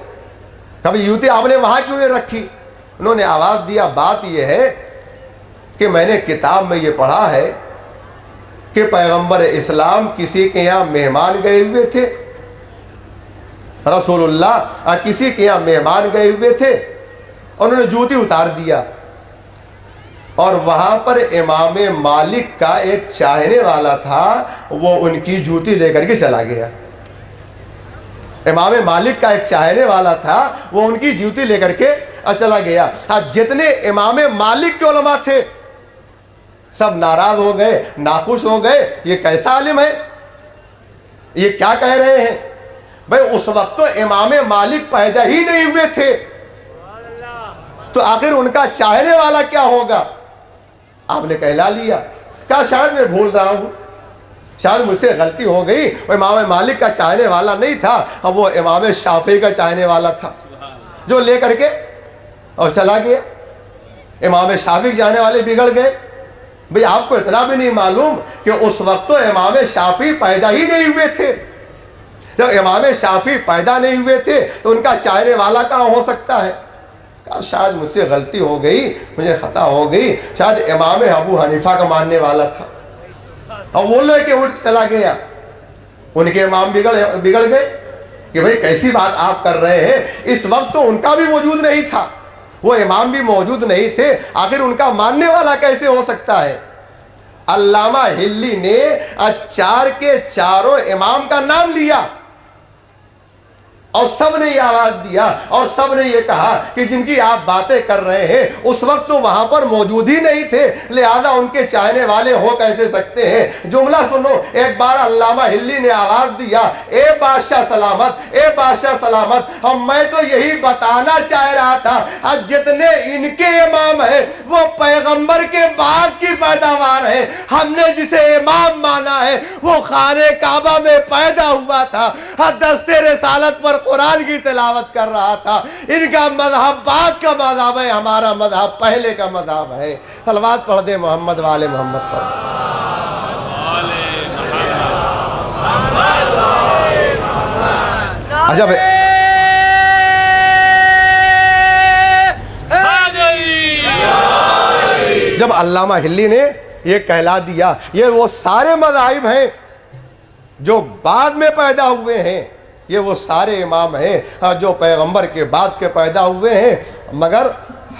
کبھی جوتی آپ نے وہاں کیوں رکھی؟ انہوں نے آواز دیا، بات یہ ہے کہ میں نے کتاب میں یہ پڑھا ہے کہ پیغمبر اسلام کسی کے یہاں مہمان گئے ہوئے تھے، رسول اللہ کسی کے یہاں مہمان گئے ہوئے تھے، انہوں نے جوتی اتار دیا اور وہاں پر امام مالک کا ایک چاہنے والا تھا، وہ ان کی جوتی لے کر کے چلا گیا۔ امام مالک کا ایک چاہنے والا تھا، وہ ان کی جوتی لے کر کے چلا گیا۔ جتنے امام مالک کے علماء تھے سب ناراض ہو گئے، ناخوش ہو گئے، یہ کیسا عالم ہے، یہ کیا کہہ رہے ہیں؟ بھئی اس وقت تو امام مالک پیدا ہی نہیں ہوئے تھے، تو آخر ان کا چاہنے والا کیا ہوگا؟ آپ نے کہلا لیا۔ کہا شاید میں بھول رہا ہوں، شاید مجھ سے غلطی ہو گئی، وہ امام مالک کا چاہنے والا نہیں تھا، وہ امام شافعی کا چاہنے والا تھا جو لے کر کے اور چلا گیا۔ امام شافعی جانے والے بگڑ گئے۔ بھئی آپ کو اتنا بھی نہیں معلوم کہ اس وقت تو امام شافعی پیدا ہی نہیں ہوئے تھے؟ جب امام شافعی پیدا نہیں ہوئے تھے تو ان کا چاہنے والا کہاں ہو سکتا ہے؟ کہا شاید مجھ سے غلطی ہو گئی، مجھے خطا ہو گئی، شاید امام ابو حنیفہ کا ماننے والا تھا، اور وہ لے کے اٹھ چلا گیا۔ ان کے امام بگڑ گئے کہ بھئی کیسی بات آپ کر رہے ہیں، اس وقت تو ان کا بھی وجود نہیں تھا، وہ امام بھی موجود نہیں تھے، آخر ان کا ماننے والا کیسے ہو سکتا ہے؟ علامہ حلی نے چار کے چاروں امام کا نام لیا اور سب نے یہ آواز دیا اور سب نے یہ کہا کہ جن کی آپ باتیں کر رہے ہیں اس وقت تو وہاں پر موجود ہی نہیں تھے، لہذا ان کے چاہنے والے ہو کیسے سکتے ہیں؟ جملہ سنو، ایک بار علامہ حلی نے آواز دیا، اے بادشاہ سلامت، اے بادشاہ سلامت، میں تو یہی بتانا چاہ رہا تھا جتنے ان کے امام ہیں وہ پیغمبر کے بعد کی پیداوار ہے، ہم نے جسے امام مانا ہے وہ خانہ کعبہ میں پیدا ہوا تھا، دست رسالت پر قرآن کی تلاوت کر رہا تھا، ان کا مذہب بعد کا مذہب ہے، ہمارا مذہب پہلے کا مذہب ہے۔ صلوات پڑھ دے محمد والے محمد پر۔ عجب جب علامہ حلی نے یہ کہلا دیا، یہ وہ سارے مذاہب ہیں جو بعد میں پیدا ہوئے ہیں، یہ وہ سارے امام ہیں جو پیغمبر کے بعد کے پیدا ہوئے ہیں، مگر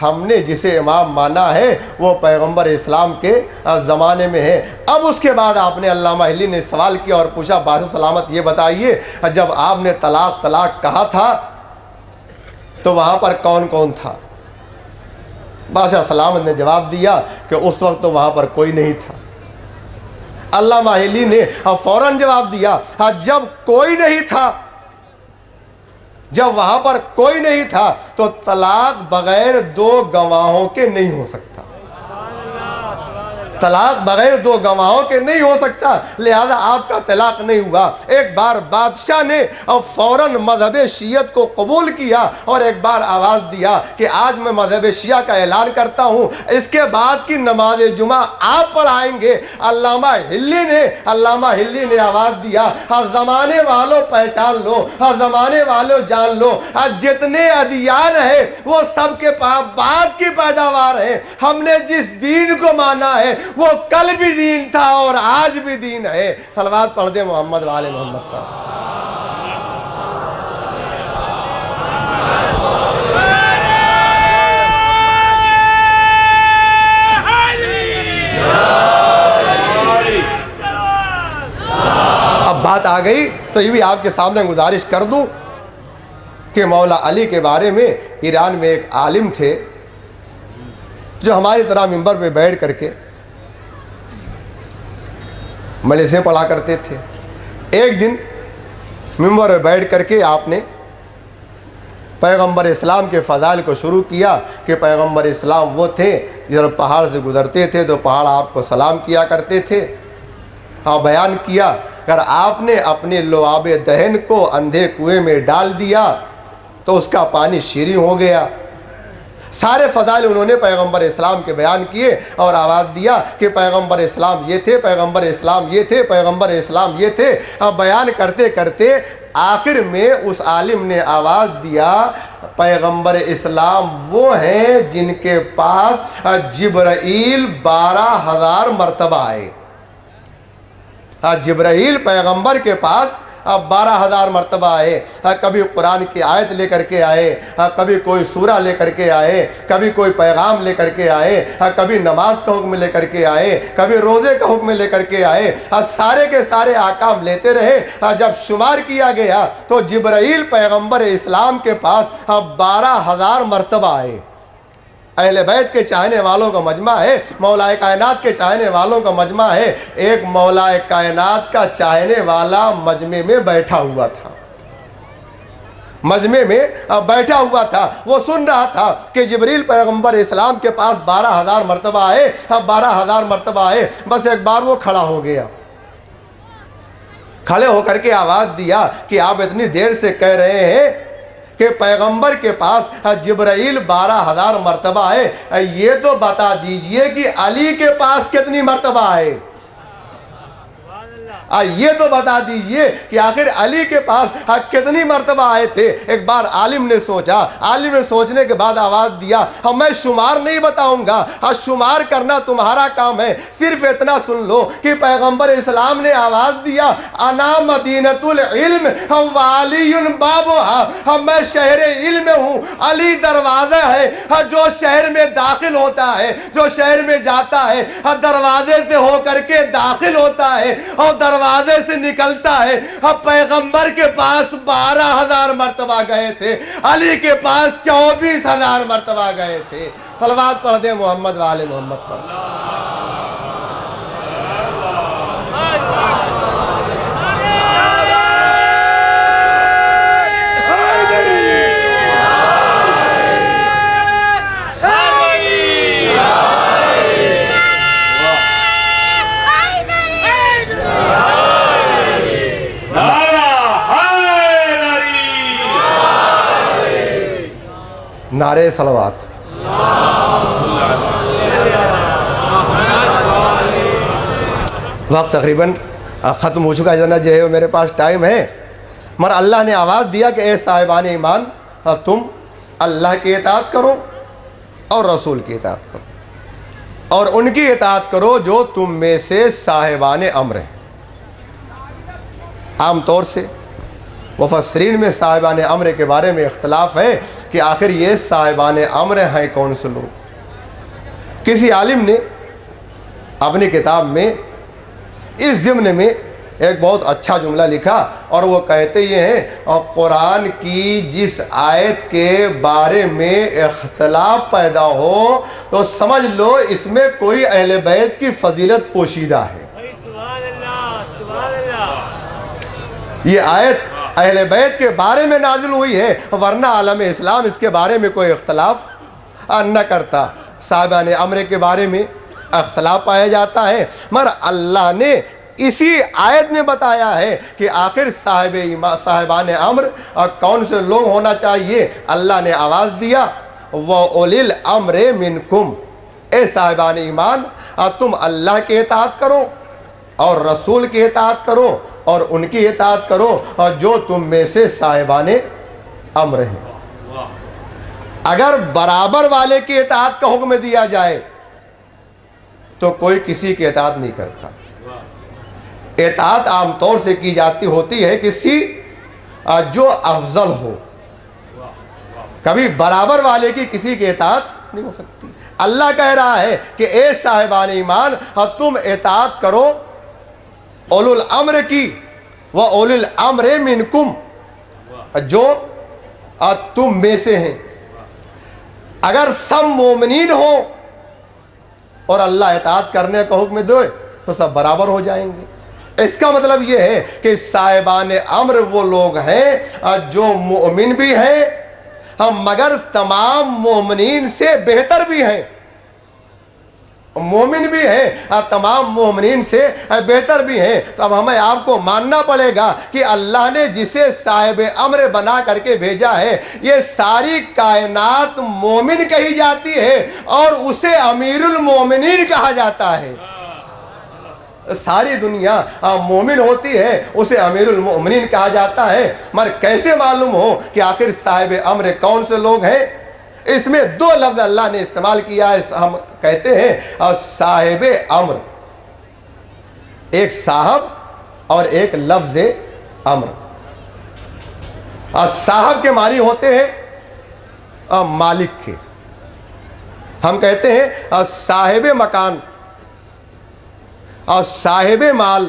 ہم نے جسے امام مانا ہے وہ پیغمبر اسلام کے زمانے میں ہے۔ اب اس کے بعد آپ نے علامہ حلی نے سوال کیا اور پوچھا، بادشاہ سلامت یہ بتائیے جب آپ نے طلاق کہا تھا تو وہاں پر کون کون تھا؟ بادشاہ سلامت نے جواب دیا کہ اس وقت تو وہاں پر کوئی نہیں تھا۔ علامہ ہلی نے فوراً جواب دیا جب کوئی نہیں تھا، جب وہاں پر کوئی نہیں تھا تو طلاق بغیر 2 گواہوں کے نہیں ہو سکتا، طلاق بغیر 2 گواہوں کے نہیں ہو سکتا، لہذا آپ کا طلاق نہیں ہوا۔ ایک بار بادشاہ نے فوراً مذہب شیعت کو قبول کیا اور ایک بار آواز دیا کہ آج میں مذہب شیعہ کا اعلان کرتا ہوں، اس کے بعد کی نماز جمعہ آپ پڑھائیں گے۔ علامہ ہلی نے آواز دیا زمانے والوں پہچان لو، زمانے والوں جان لو، جتنے ادیان ہیں وہ سب کے بعد کی پیداوار ہیں۔ ہم نے جس دین کو مانا ہے وہ کل بھی دین تھا اور آج بھی دین ہے۔ صلوات پڑھ دیں محمد وآل محمد پر۔ اب بات آ گئی تو یہ بھی آپ کے سامنے گزارش کر دوں کہ مولا علی کے بارے میں ایران میں ایک عالم تھے جو ہماری طرح منبر پہ بیٹھ کر کے مجلسیں پڑھا کرتے تھے۔ ایک دن منبر پہ بیٹھ کر کے آپ نے پیغمبر اسلام کے فضائل کو شروع کیا کہ پیغمبر اسلام وہ تھے جب پہاڑ سے گزرتے تھے تو پہاڑ آپ کو سلام کیا کرتے تھے۔ بیان کیا اگر آپ نے اپنے لعاب دہن کو اندھے کنویں میں ڈال دیا تو اس کا پانی شیریں ہو گیا۔ سارے فضائل انہوں نے پیغمبر اسلام کے بیان کیے اور آواز دیا کہ پیغمبر اسلام یہ تھے، پیغمبر اسلام یہ تھے، پیغمبر اسلام یہ تھے۔ بیان کرتے کرتے آخر میں اس عالم نے آواز دیا پیغمبر اسلام وہ ہیں جن کے پاس جبرائیل 12,000 مرتبہ آئے۔ جبرائیل پیغمبر کے پاس 12,000 مرتبہ آئے، کبھی قرآن کی آیت لے کر کے آئے، کبھی کوئی سورہ لے کر کے آئے، کبھی کوئی پیغام لے کر کے آئے، کبھی نماز کا حکم لے کر کے آئے، کبھی روزے کا حکم لے کر کے آئے، سارے کے سارے احکام لیتے رہے۔ جب شمار کیا گیا تو جبرائیل پیغمبر اسلام کے پاس 12,000 مرتبہ آئے۔ اہل بیت کے چاہنے والوں کا مجمع ہے، مولا کائنات کے چاہنے والوں کا مجمع ہے۔ ایک مولا کائنات کا چاہنے والا مجمع میں بیٹھا ہوا تھا، مجمع میں بیٹھا ہوا تھا، وہ سن رہا تھا کہ جبریل پیغمبر اسلام کے پاس 12,000 مرتبہ آئے، 12,000 مرتبہ آئے۔ بس ایک بار وہ کھڑا ہو گیا، کھڑے ہو کر کے آواز دیا کہ آپ اتنی دیر سے کہہ رہے ہیں کہ پیغمبر کے پاس جبرائیل 12,000 مرتبہ آئے، یہ تو بتا دیجئے کہ علی کے پاس کتنی مرتبہ آئے، یہ تو بتا دیجئے کہ آخر علی کے پاس کتنی مرتبہ آئے تھے۔ ایک بار عالم نے سوچا، عالم نے سوچنے کے بعد آواز دیا میں شمار نہیں بتاؤں گا، شمار کرنا تمہارا کام ہے، صرف اتنا سن لو کہ پیغمبر اسلام نے آواز دیا انا مدینۃ العلم وعلی بابها، میں شہر علم ہوں، علی دروازہ ہے۔ جو شہر میں داخل ہوتا ہے، جو شہر میں جاتا ہے، دروازے سے ہو کر کے داخل ہوتا ہے اور دروازے سے نکلتا ہے۔ اب پیغمبر کے پاس 12,000 مرتبہ گئے تھے، علی کے پاس 24,000 مرتبہ گئے تھے۔ صلوات پڑھ دیں محمد وآل محمد پر۔ نعرے صلوات۔ وقت تقریباً ختم ہو چکا ہے، جناب جو ہے میرے پاس ٹائم ہے، مگر اللہ نے آواز دیا کہ اے صاحبان ایمان تم اللہ کی اطاعت کرو اور رسول کی اطاعت کرو اور ان کی اطاعت کرو جو تم میں سے صاحبان امر ہیں۔ عام طور سے مفسرین میں صاحبان امر کے بارے میں اختلاف ہے کہ آخر یہ صاحبان امر ہیں کون سے لوگ۔ کسی عالم نے اپنی کتاب میں اس ضمن میں ایک بہت اچھا جملہ لکھا اور وہ کہتے یہ ہیں، اور قرآن کی جس آیت کے بارے میں اختلاف پیدا ہو تو سمجھ لو اس میں کوئی اہل بیت کی فضیلت پوشیدہ ہے۔ سبحان اللہ، سبحان اللہ۔ یہ آیت اہل بیت کے بارے میں نازل ہوئی ہے، ورنہ عالم اسلام اس کے بارے میں کوئی اختلاف نہ کرتا۔ صاحبان امر کے بارے میں اختلاف پایا جاتا ہے، مگر اللہ نے اسی آیت میں بتایا ہے کہ آخر صاحبان امر کون سے لوگ ہونا چاہیے۔ اللہ نے آواز دیا، وَأُولِي الْأَمْرِ مِنْكُمْ، اے صاحبان ایمان تم اللہ کی اطاعت کرو اور رسول کی اطاعت کرو اور ان کی اطاعت کرو اور جو تم میں سے صاحبان امر ہیں۔ اگر برابر والے کی اطاعت کا حکم دیا جائے تو کوئی کسی کی اطاعت نہیں کرتا۔ اطاعت عام طور سے کی جاتی ہوتی ہے کسی جو افضل ہو، کبھی برابر والے کی کسی کی اطاعت نہیں ہو سکتی۔ اللہ کہہ رہا ہے کہ اے صاحبان ایمان تم اطاعت کرو اولو الامر کی، وَأُولِي الْأَمْرِ مِنْكُمْ، جو تم میں سے ہیں۔ اگر سب مومنین ہو اور اللہ اطاعت کرنے کا حکم دے تو سب برابر ہو جائیں گے۔ اس کا مطلب یہ ہے کہ صاحبان امر وہ لوگ ہیں جو مومن بھی ہیں مگر تمام مومنین سے بہتر بھی ہیں، مومن بھی ہیں تمام مومنین سے بہتر بھی ہیں۔ تو اب ہمیں آپ کو ماننا پڑے گا کہ اللہ نے جسے صاحب امر بنا کر کے بھیجا ہے یہ ساری کائنات مومن کہی جاتی ہے اور اسے امیر المومنین کہا جاتا ہے۔ ساری دنیا مومن ہوتی ہے، اسے امیر المومنین کہا جاتا ہے، مگر کیسے معلوم ہو کہ آخر صاحب امر کون سے لوگ ہیں؟ اس میں دو لفظ اللہ نے استعمال کیا ہے، ہم کہتے ہیں صاحب امر، ایک صاحب اور ایک لفظ امر۔ صاحب کے معنی ہوتے ہیں مالک کے، ہم کہتے ہیں صاحب مکان اور صاحب مال۔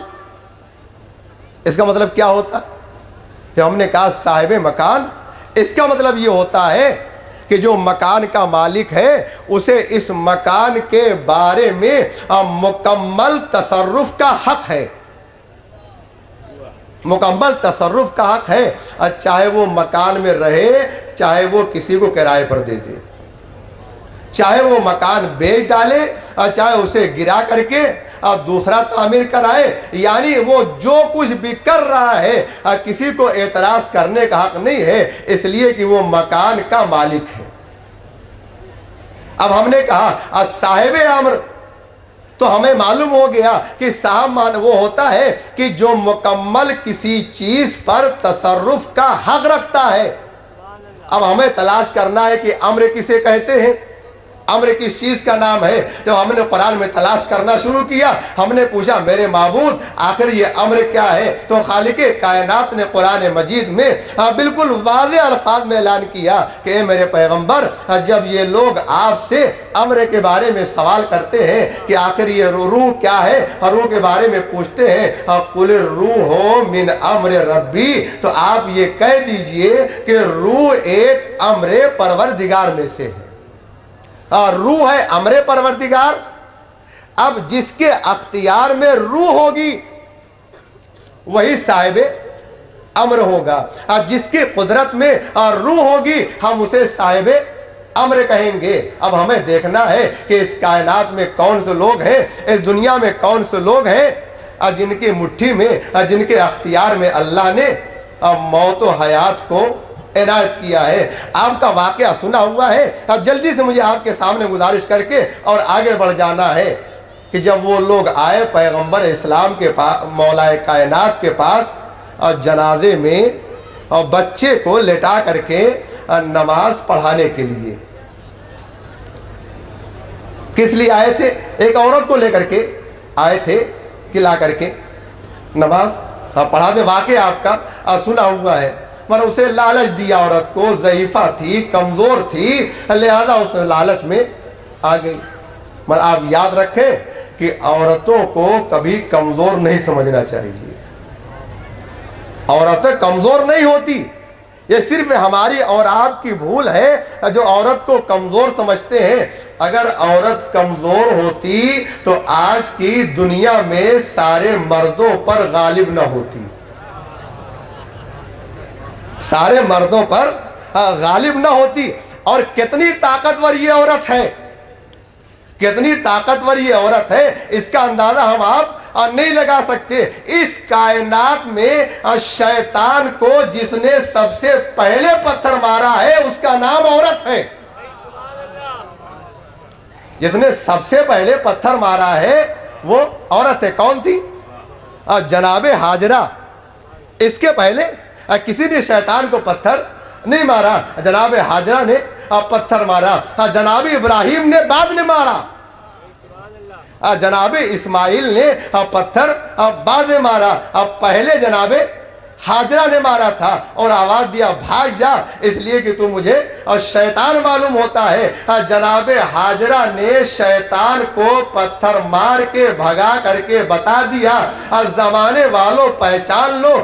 اس کا مطلب کیا ہوتا ہے؟ جب ہم نے کہا صاحب مکان، اس کا مطلب یہ ہوتا ہے کہ جو مکان کا مالک ہے اسے اس مکان کے بارے میں مکمل تصرف کا حق ہے، مکمل تصرف کا حق ہے، چاہے وہ مکان میں رہے چاہے وہ کسی کو کرائے پر دے دے، چاہے وہ مکان بیچ ڈالے چاہے اسے گرا کر کے دوسرا تعمیر کرائے، یعنی وہ جو کچھ بھی کر رہا ہے کسی کو اعتراض کرنے کا حق نہیں ہے، اس لیے کہ وہ مکان کا مالک ہے۔ اب ہم نے کہا صاحب امر تو ہمیں معلوم ہو گیا کہ صاحب وہ ہوتا ہے کہ جو مکمل کسی چیز پر تصرف کا حق رکھتا ہے۔ اب ہمیں تلاش کرنا ہے کہ امر کسے کہتے ہیں، امر کس چیز کا نام ہے۔ جب ہم نے قرآن میں تلاش کرنا شروع کیا ہم نے پوچھا میرے معبود آخر یہ امر کیا ہے، تو خالق کائنات نے قرآن مجید میں بالکل واضح الفاظ میں اعلان کیا کہ اے میرے پیغمبر جب یہ لوگ آپ سے امر کے بارے میں سوال کرتے ہیں کہ آخر یہ روح کیا ہے اور روح کے بارے میں پوچھتے ہیں قُلِ الرُّوحُ مِنْ أَمْرِ رَبِّي، تو آپ یہ کہہ دیجئے کہ روح ایک امر پروردگار میں سے ہے۔ روح ہے امر پروردگار۔ اب جس کے اختیار میں روح ہوگی وہی صاحب امر ہوگا، جس کی قدرت میں روح ہوگی ہم اسے صاحب امر کہیں گے۔ اب ہمیں دیکھنا ہے کہ اس کائنات میں کون سے لوگ ہیں، اس دنیا میں کون سے لوگ ہیں جن کی مٹھی میں جن کے اختیار میں اللہ نے موت و حیات کو عنایت کیا ہے۔ آپ کا واقعہ سنا ہوا ہے، اب جلدی سے مجھے آپ کے سامنے گزارش کر کے اور آگے بڑھ جانا ہے کہ جب وہ لوگ آئے پیغمبر اسلام کے پاس، مولا کائنات کے پاس، اور جنازے میں اور بچے کو لٹا کر کے نماز پڑھانے کے لیے، کس لیے آئے تھے؟ ایک عورت کو لے کر کے آئے تھے کہ لا کر کے نماز پڑھا دے۔ واقعہ آپ کا سنا ہوا ہے، مگر اسے لالچ دیا، عورت کو ضعیفہ تھی، کمزور تھی، لہذا اس لالچ میں آ گئی۔ مگر آپ یاد رکھیں کہ عورتوں کو کبھی کمزور نہیں سمجھنا چاہیے۔ عورتیں کمزور نہیں ہوتی، یہ صرف ہماری اور آپ کی بھول ہے جو عورت کو کمزور سمجھتے ہیں۔ اگر عورت کمزور ہوتی تو آج کی دنیا میں سارے مردوں پر غالب نہ ہوتی، سارے مردوں پر غالب نہ ہوتی۔ اور کتنی طاقتور یہ عورت ہے، کتنی طاقتور یہ عورت ہے، اس کا اندازہ ہم آپ نہیں لگا سکتے۔ اس کائنات میں شیطان کو جس نے سب سے پہلے پتھر مارا ہے اس کا نام عورت ہے۔ جس نے سب سے پہلے پتھر مارا ہے وہ عورت ہے۔ کون تھی؟ جناب حاجرہ۔ اس کے پہلے کسی نے شیطان کو پتھر نہیں مارا، جناب حاجرہ نے پتھر مارا۔ جناب ابراہیم نے بعد میں مارا، جناب اسماعیل نے پتھر بعد میں مارا، پہلے جناب حاجرہ نے مارا تھا اور آواز دیا بھاگ جا، اس لیے کہ تو مجھے شیطان معلوم ہوتا ہے۔ جناب حاجرہ نے شیطان کو پتھر مار کے بھگا کر کے بتا دیا، زمانے والوں پہچان لو،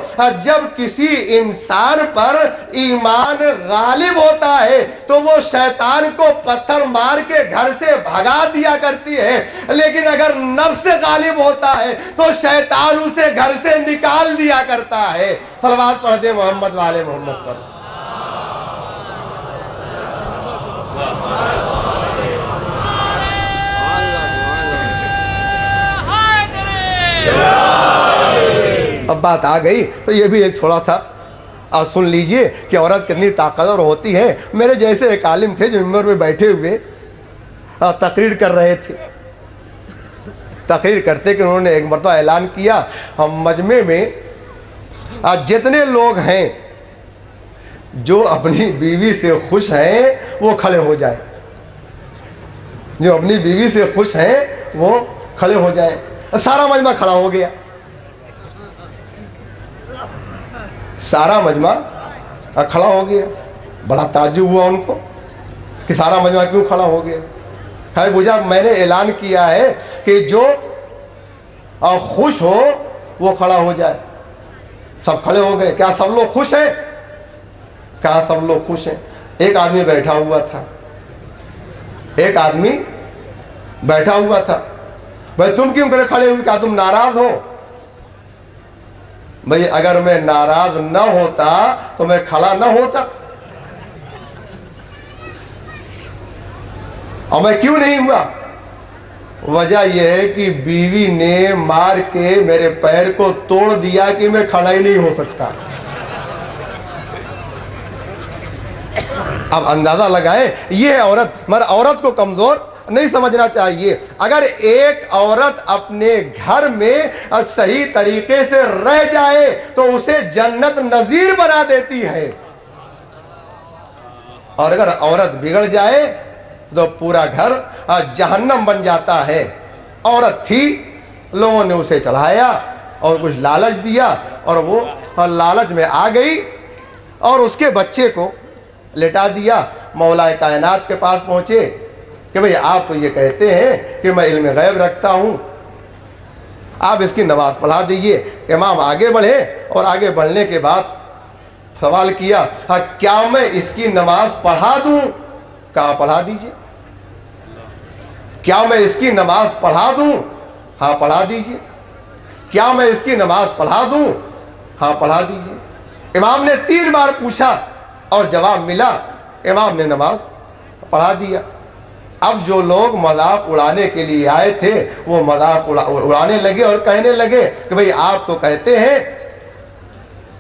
جب کسی انسان پر ایمان غالب ہوتا ہے تو وہ شیطان کو پتھر مار کے گھر سے بھگا دیا کرتی ہے، لیکن اگر نفس غالب ہوتا ہے تو شیطان اسے گھر سے نکال دیا کرتا ہے۔ صلوات پڑھ دے محمد والے محمد پر۔ اب بات آ گئی تو یہ بھی ایک تھوڑا سا سن لیجئے کہ عورت کتنی طاقتور ہوتی ہے۔ میرے جیسے ایک عالم تھے جو ممبر میں بیٹھے ہوئے تقریر کر رہے تھے، تقریر کرتے کہ انہوں نے ایک مرتبہ اعلان کیا، ہم مجمع میں جتنے لوگ ہیں جو اپنی بیوی سے خوش ہیں وہ کھڑے ہو جائیں، جو اپنی بیوی سے خوش ہیں وہ کھڑے ہو جائیں۔ سارا مجمع کھڑا ہو گیا، سارا مجمع کھڑا ہو گیا۔ بڑا تعجب ہوا ان کو کہ سارا مجمع کیوں کھڑا ہو گیا۔ ہے بوجھا میں نے اعلان کیا ہے کہ جو خوش ہو وہ کھڑا ہو جائے۔ سب کھڑے ہو گئے۔ کیا سب لوگ خوش ہیں؟ کہا سب لوگ خوش ہیں۔ ایک آدمی بیٹھا ہوا تھا، ایک آدمی بیٹھا ہوا تھا۔ بھائی تم کیوں کھڑے ہوئے؟ کیا تم ناراض ہو؟ بھائی اگر میں ناراض نہ ہوتا تو میں کھڑا نہ ہوتا، اور میں کیوں نہیں ہوا؟ وجہ یہ ہے کہ بیوی نے مار کے میرے پیر کو توڑ دیا کہ میں کھڑا ہی نہیں ہو سکتا۔ اب اندازہ لگائے یہ ہے عورت، مگر عورت کو کمزور نہیں سمجھنا چاہیے۔ اگر ایک عورت اپنے گھر میں صحیح طریقے سے رہ جائے تو اسے جنت نظیر بنا دیتی ہے، اور اگر عورت بگڑ جائے تو پورا گھر جہنم بن جاتا ہے۔ عورت تھی، لوگوں نے اسے چڑھایا اور کچھ لالچ دیا اور وہ لالچ میں آ گئی اور اس کے بچے کو لٹا دیا۔ مولا کائنات کے پاس پہنچے کہ بھئی آپ تو یہ کہتے ہیں کہ میں علم غیب رکھتا ہوں، آپ اس کی نماز پڑھا دیجئے۔ امام آگے بڑھے اور آگے بڑھنے کے بعد سوال کیا کیا میں اس کی نماز پڑھا دوں؟ کہا پڑھا دیجئے۔ کیا میں اس کی نماز پڑھا دوں؟ ہاں پڑھا دیجئے۔ کیا میں اس کی نماز پڑھا دوں؟ ہاں پڑھا دیجئے۔ امام نے 3 بار پوچھا اور جواب ملا، امام نے نماز پڑھا دیا۔ اب جو لوگ مذاق اڑانے کے لیے آئے تھے وہ مذاق اڑانے لگے اور کہنے لگے کہ بھئی آپ تو کہتے ہیں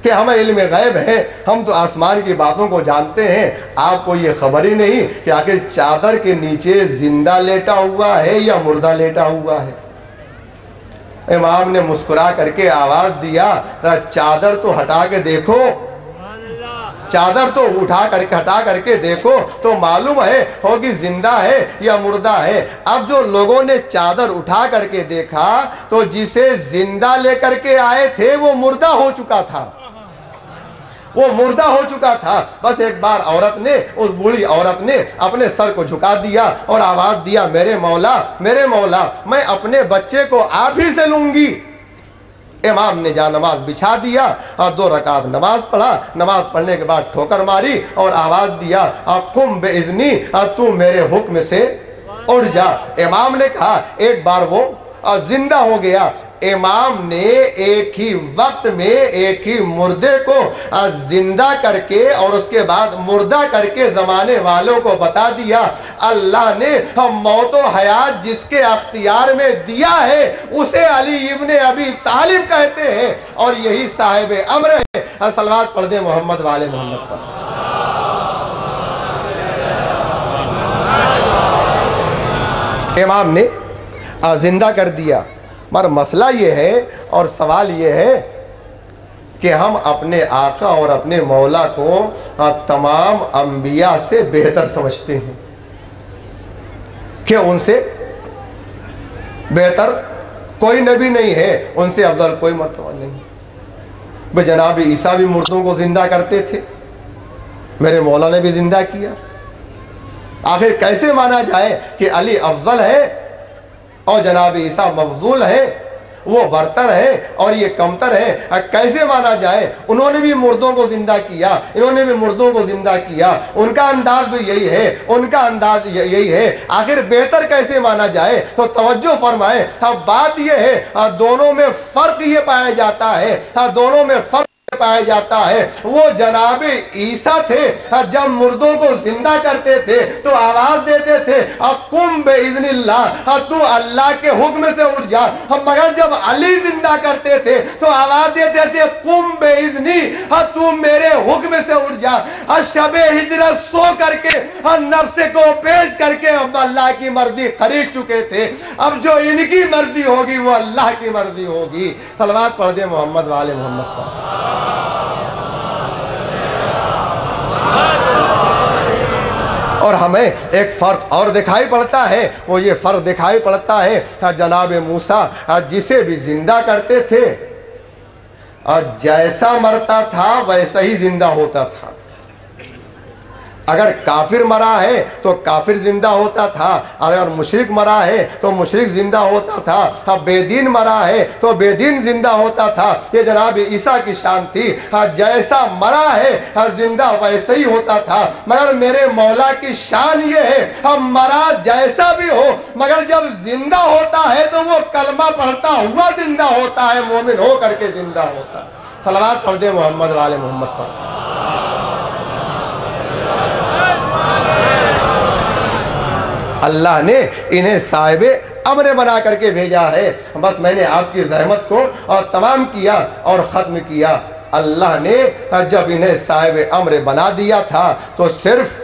کہ ہمیں علم غیب ہے، ہم تو آسمان کی باتوں کو جانتے ہیں، آپ کو یہ خبر ہی نہیں کہ آخر چادر کے نیچے زندہ لیٹا ہوا ہے یا مردہ لیٹا ہوا ہے۔ امام نے مسکرا کر کے آواز دیا چادر تو ہٹا کے دیکھو، چادر تو ہٹا کر کے دیکھو تو معلوم ہے ہوگی زندہ ہے یا مردہ ہے۔ اب جو لوگوں نے چادر اٹھا کر کے دیکھا تو جسے زندہ لے کر کے آئے تھے وہ مردہ ہو چکا تھا، وہ مردہ ہو چکا تھا۔ بس ایک بار عورت نے، اس بوڑھی عورت نے اپنے سر کو جھکا دیا اور آواز دیا میرے مولا، میرے مولا، میں اپنے بچے کو آپ ہی سے لوں گی، امام نے جا نماز بچھا دیا اور 2 رکعت نماز پڑھا. نماز پڑھنے کے بعد ٹھوکر ماری اور آواز دیا قم باذنی، تو میرے حکم سے اٹھ جا. امام نے کہا ایک بار وہ زندہ ہو گیا. امام نے ایک ہی وقت میں ایک ہی مردے کو زندہ کر کے اور اس کے بعد مردہ کر کے زمانے والوں کو بتا دیا اللہ نے موت و حیات جس کے اختیار میں دیا ہے اسے علی ابن ابی طالب کہتے ہیں اور یہی صاحب امر ہے. صلوات پڑھ دیں محمد والے محمد پر. امام نے زندہ کر دیا. مگر مسئلہ یہ ہے اور سوال یہ ہے کہ ہم اپنے آقا اور اپنے مولا کو تمام انبیاء سے بہتر سمجھتے ہیں کہ ان سے بہتر کوئی نبی نہیں ہے، ان سے افضل کوئی مرتبہ نہیں. بھئی جناب عیسیٰ بھی مردوں کو زندہ کرتے تھے، میرے مولا نے بھی زندہ کیا. آخر کیسے مانا جائے کہ علی افضل ہے اور جناب عیسیٰ مفضول ہے، وہ برتر ہے اور یہ کمتر ہے؟ کیسے مانا جائے؟ انہوں نے بھی مردوں کو زندہ کیا، انہوں نے بھی مردوں کو زندہ کیا، ان کا انداز بھی یہی ہے، ان کا انداز یہی ہے. آخر بہتر کیسے مانا جائے؟ تو توجہ فرمائیں. بات یہ ہے دونوں میں فرق یہ پایا جاتا ہے، دونوں میں فرق پایا جاتا ہے. وہ جناب عیسیٰ تھے جب مردوں کو زندہ کرتے تھے تو آواز دیتے تھے قم باذن اللہ، تو اللہ کے حکم سے اٹھ جا. مگر جب علی زندہ کرتے تھے تو آواز دیتے تھے قم باذنی، تو میرے حکم سے اٹھ جا. شب ہجرت سو کر کے نفس کو پیش کر کے اللہ کی مرضی خرید چکے تھے. اب جو ان کی مرضی ہوگی وہ اللہ کی مرضی ہوگی. صلوات پڑھ دیں محمد والے محمد پر. اور ہمیں ایک فرق اور دکھائی پڑتا ہے، وہ یہ فرق دکھائی پڑتا ہے جناب موسیٰ جسے بھی زندہ کرتے تھے اور جیسا مرتا تھا ویسا ہی زندہ ہوتا تھا. اگر کافر مرا ہے تو کافر زندہ ہوتا تھا، اگر مشرک مرا ہے تو مشرک زندہ ہوتا تھا، بے دین مرا ہے تو بے دین زندہ ہوتا تھا. یہ جناب عیسیٰ کی شان تھی، جیسا مرا ہے زندہ ویسے ہی ہوتا تھا. مگر میرے مولا کی شان یہ ہے مرا جیسا بھی ہو مگر جب زندہ ہوتا ہے تو وہ کلمہ پڑھتا ہوا زندہ ہوتا ہے، مومن ہو کر کے زندہ ہوتا ہے. صلوات پڑھ دیں محمد والے محمد پر. اللہ نے انہیں صاحب امر بنا کر کے بھیجا ہے. بس میں نے آپ کی زحمت کو اور تمام کیا اور ختم کیا. اللہ نے جب انہیں صاحب امر بنا دیا تھا تو صرف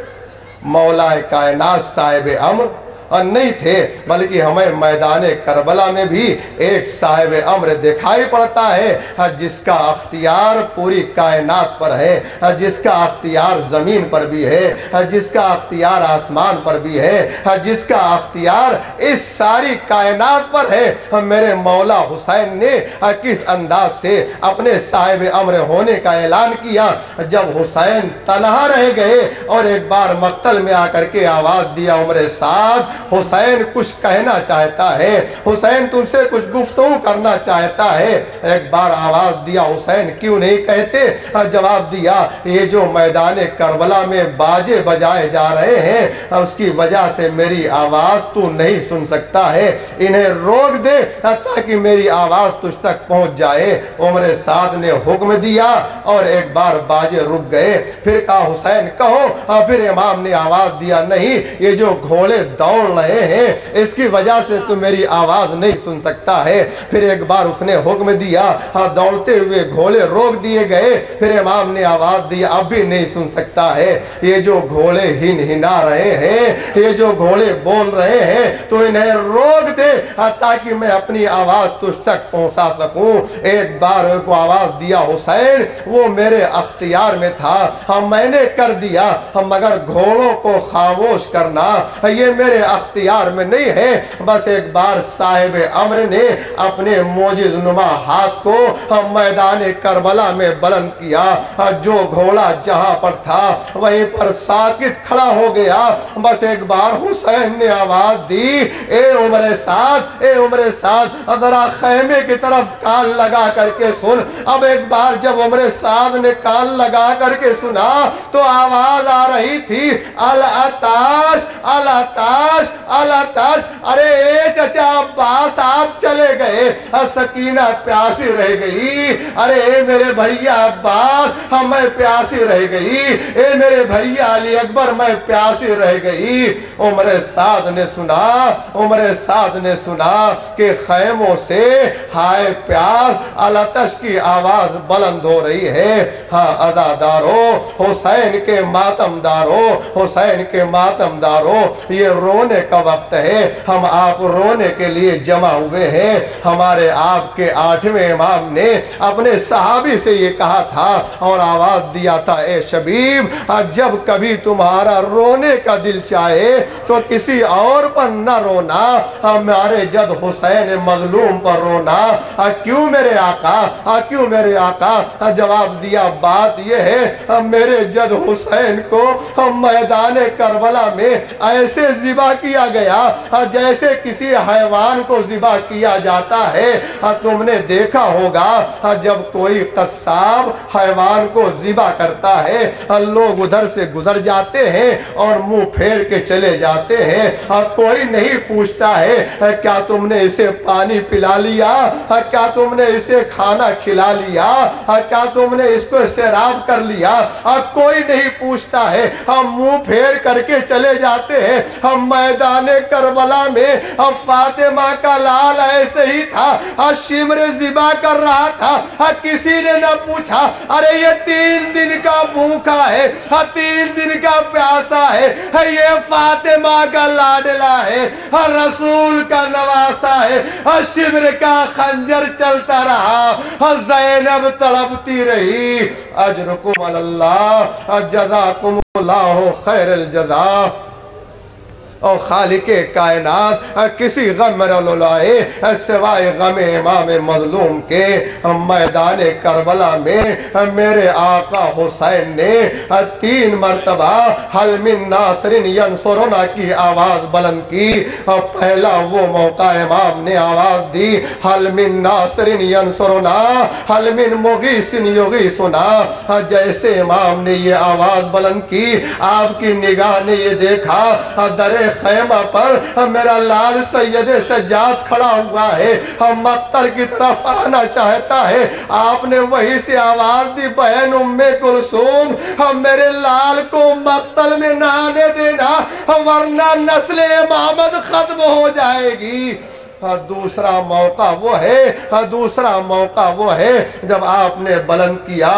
مولا کائنات صاحب امر نہیں تھے بلکہ ہمیں میدان کربلا میں بھی ایک صاحب امر دکھائی پڑتا ہے جس کا اختیار پوری کائنات پر ہے، جس کا اختیار زمین پر بھی ہے، جس کا اختیار آسمان پر بھی ہے، جس کا اختیار اس ساری کائنات پر ہے. میرے مولا حسین نے کس انداز سے اپنے صاحب امر ہونے کا اعلان کیا جب حسین تنہا رہ گئے اور ایک بار مقتل میں آ کر کے آواز دیا عمر سعد حسین کچھ کہنا چاہتا ہے، حسین تم سے کچھ گفتگو کرنا چاہتا ہے. ایک بار آواز دیا حسین کیوں نہیں کہتے؟ جواب دیا یہ جو میدان کربلا میں باجے بجائے جا رہے ہیں اس کی وجہ سے میری آواز تو نہیں سن سکتا ہے، انہیں روک دے تاکہ میری آواز تجھ تک پہنچ جائے. عمر سعد نے حکم دیا اور ایک بار باجے رک گئے. پھر کہا حسین کہو. پھر امام نے آواز دیا نہیں، یہ جو گھوڑے دوڑ رہے ہیں اس کی وجہ سے تو میری آواز نہیں سن سکتا ہے. پھر ایک بار اس نے حکم دیا، دوڑتے ہوئے گھوڑے روک دیے گئے. پھر امام نے آواز دیا اب بھی نہیں سن سکتا ہے، یہ جو گھوڑے ہنا رہے ہیں، یہ جو گھوڑے بول رہے ہیں تو انہیں روک دے تاکہ میں اپنی آواز تجھ تک پہنچا سکوں. ایک بار کو آواز دیا حسین وہ میرے اختیار میں تھا، میں نے کر دیا، مگر گھوڑوں کو خاموش کرنا یہ میرے اختیار میں نہیں ہے۔ بس ایک بار صاحب امر نے اپنے موجز نما ہاتھ کو میدان کربلا میں بلند کیا، جو گھوڑا جہاں پر تھا وہیں پر ساکت کھڑا ہو گیا۔ بس ایک بار حسین نے آواز دی، اے عمر سعد، اے عمر سعد، ذرا خیمے کی طرف کان لگا کر کے سن۔ اب ایک بار جب عمر سعد نے کان لگا کر کے سنا تو آواز آ رہی تھی، الاتاش الاتاش الاتاش۔ ارے اے چچا عباس آپ چلے گئے، سکینہ پیاسی رہ گئی۔ ارے اے میرے بھیا عباس میں پیاسی رہ گئی، اے میرے بھیا علی اکبر میں پیاسی رہ گئی۔ عمر سعد نے سنا، عمر سعد نے سنا کہ خیموں سے ہائے پیاس الاتش کی آواز بلند ہو رہی ہے۔ ہاں عزادارو، حسین کے ماتم دارو، حسین کے ماتم دارو، یہ رونے کا وقت ہے۔ ہم آپ رونے کے لیے جمع ہوئے ہیں۔ ہمارے آپ کے 8ویں امام نے اپنے صحابی سے یہ کہا تھا اور آواز دیا تھا، اے شبیب جب کبھی تمہارا رونے کا دل چاہے تو کسی اور پر نہ رونا، ہمارے جد حسین مظلوم پر رونا۔ کیوں میرے آقا، کیوں میرے آقا؟ جواب دیا، بات یہ ہے میرے جد حسین کو میدان کربلا میں ایسے ذبح کیا گیا جیسے کسی حیوان کو ذبح کیا جاتا ہے۔ تم نے دیکھا ہوگا جب کوئی قصاب حیوان کو ذبح کرتا ہے لوگ ادھر سے گزر جاتے ہیں اور منہ پھیر کے چلے جاتے ہیں، کوئی نہیں پوچھتا ہے کیا تم نے اسے پانی پلا لیا، کیا تم نے اسے کھانا کھلا لیا، کیا تم نے اس کو سیراب کر لیا، کوئی نہیں پوچھتا ہے، ہم منہ پھیر کر کے چلے جاتے ہیں۔ ہم میدان کربلا میں فاطمہ کا لال ایسے ہی تھا، شمر ذبح کر رہا تھا، کسی نے نہ پوچھا ارے یہ 3 دن کا بھوکا ہے، 3 دن کا پیاسا ہے، یہ فاطمہ کا لاڈلا ہے، رسول کا نواسا ہے۔ شمر کا خنجر چلتا رہا، زینب تڑپتی رہی۔ اجرکم اللہ، جزاکم اللہ خیر الجزا۔ اور خالق کائنات کسی غم نہ لائے سوائے غم امام مظلوم کے۔ میدان کربلا میں میرے آقا حسین نے 3 مرتبہ حل من ناصر ینصرنا کی آواز بلند کی۔ پہلا وہ موقع امام نے آواز دی، حل من ناصر ینصرنا، حل من مغیث یغیثنا۔ جیسے امام نے یہ آواز بلند کی، آپ کی نگاہ نے یہ دیکھا در خیمہ پر میرا لال سید سجاد کھڑا ہوا ہے، مقتل کی طرف آنا چاہتا ہے۔ آپ نے وہی سے آواز دی، بہن ام کلثوم میرے لال کو مقتل میں نہ آنے دینا ورنہ نسل امامت ختم ہو جائے گی۔ دوسرا موقع وہ ہے، دوسرا موقع وہ ہے جب آپ نے بلند کیا،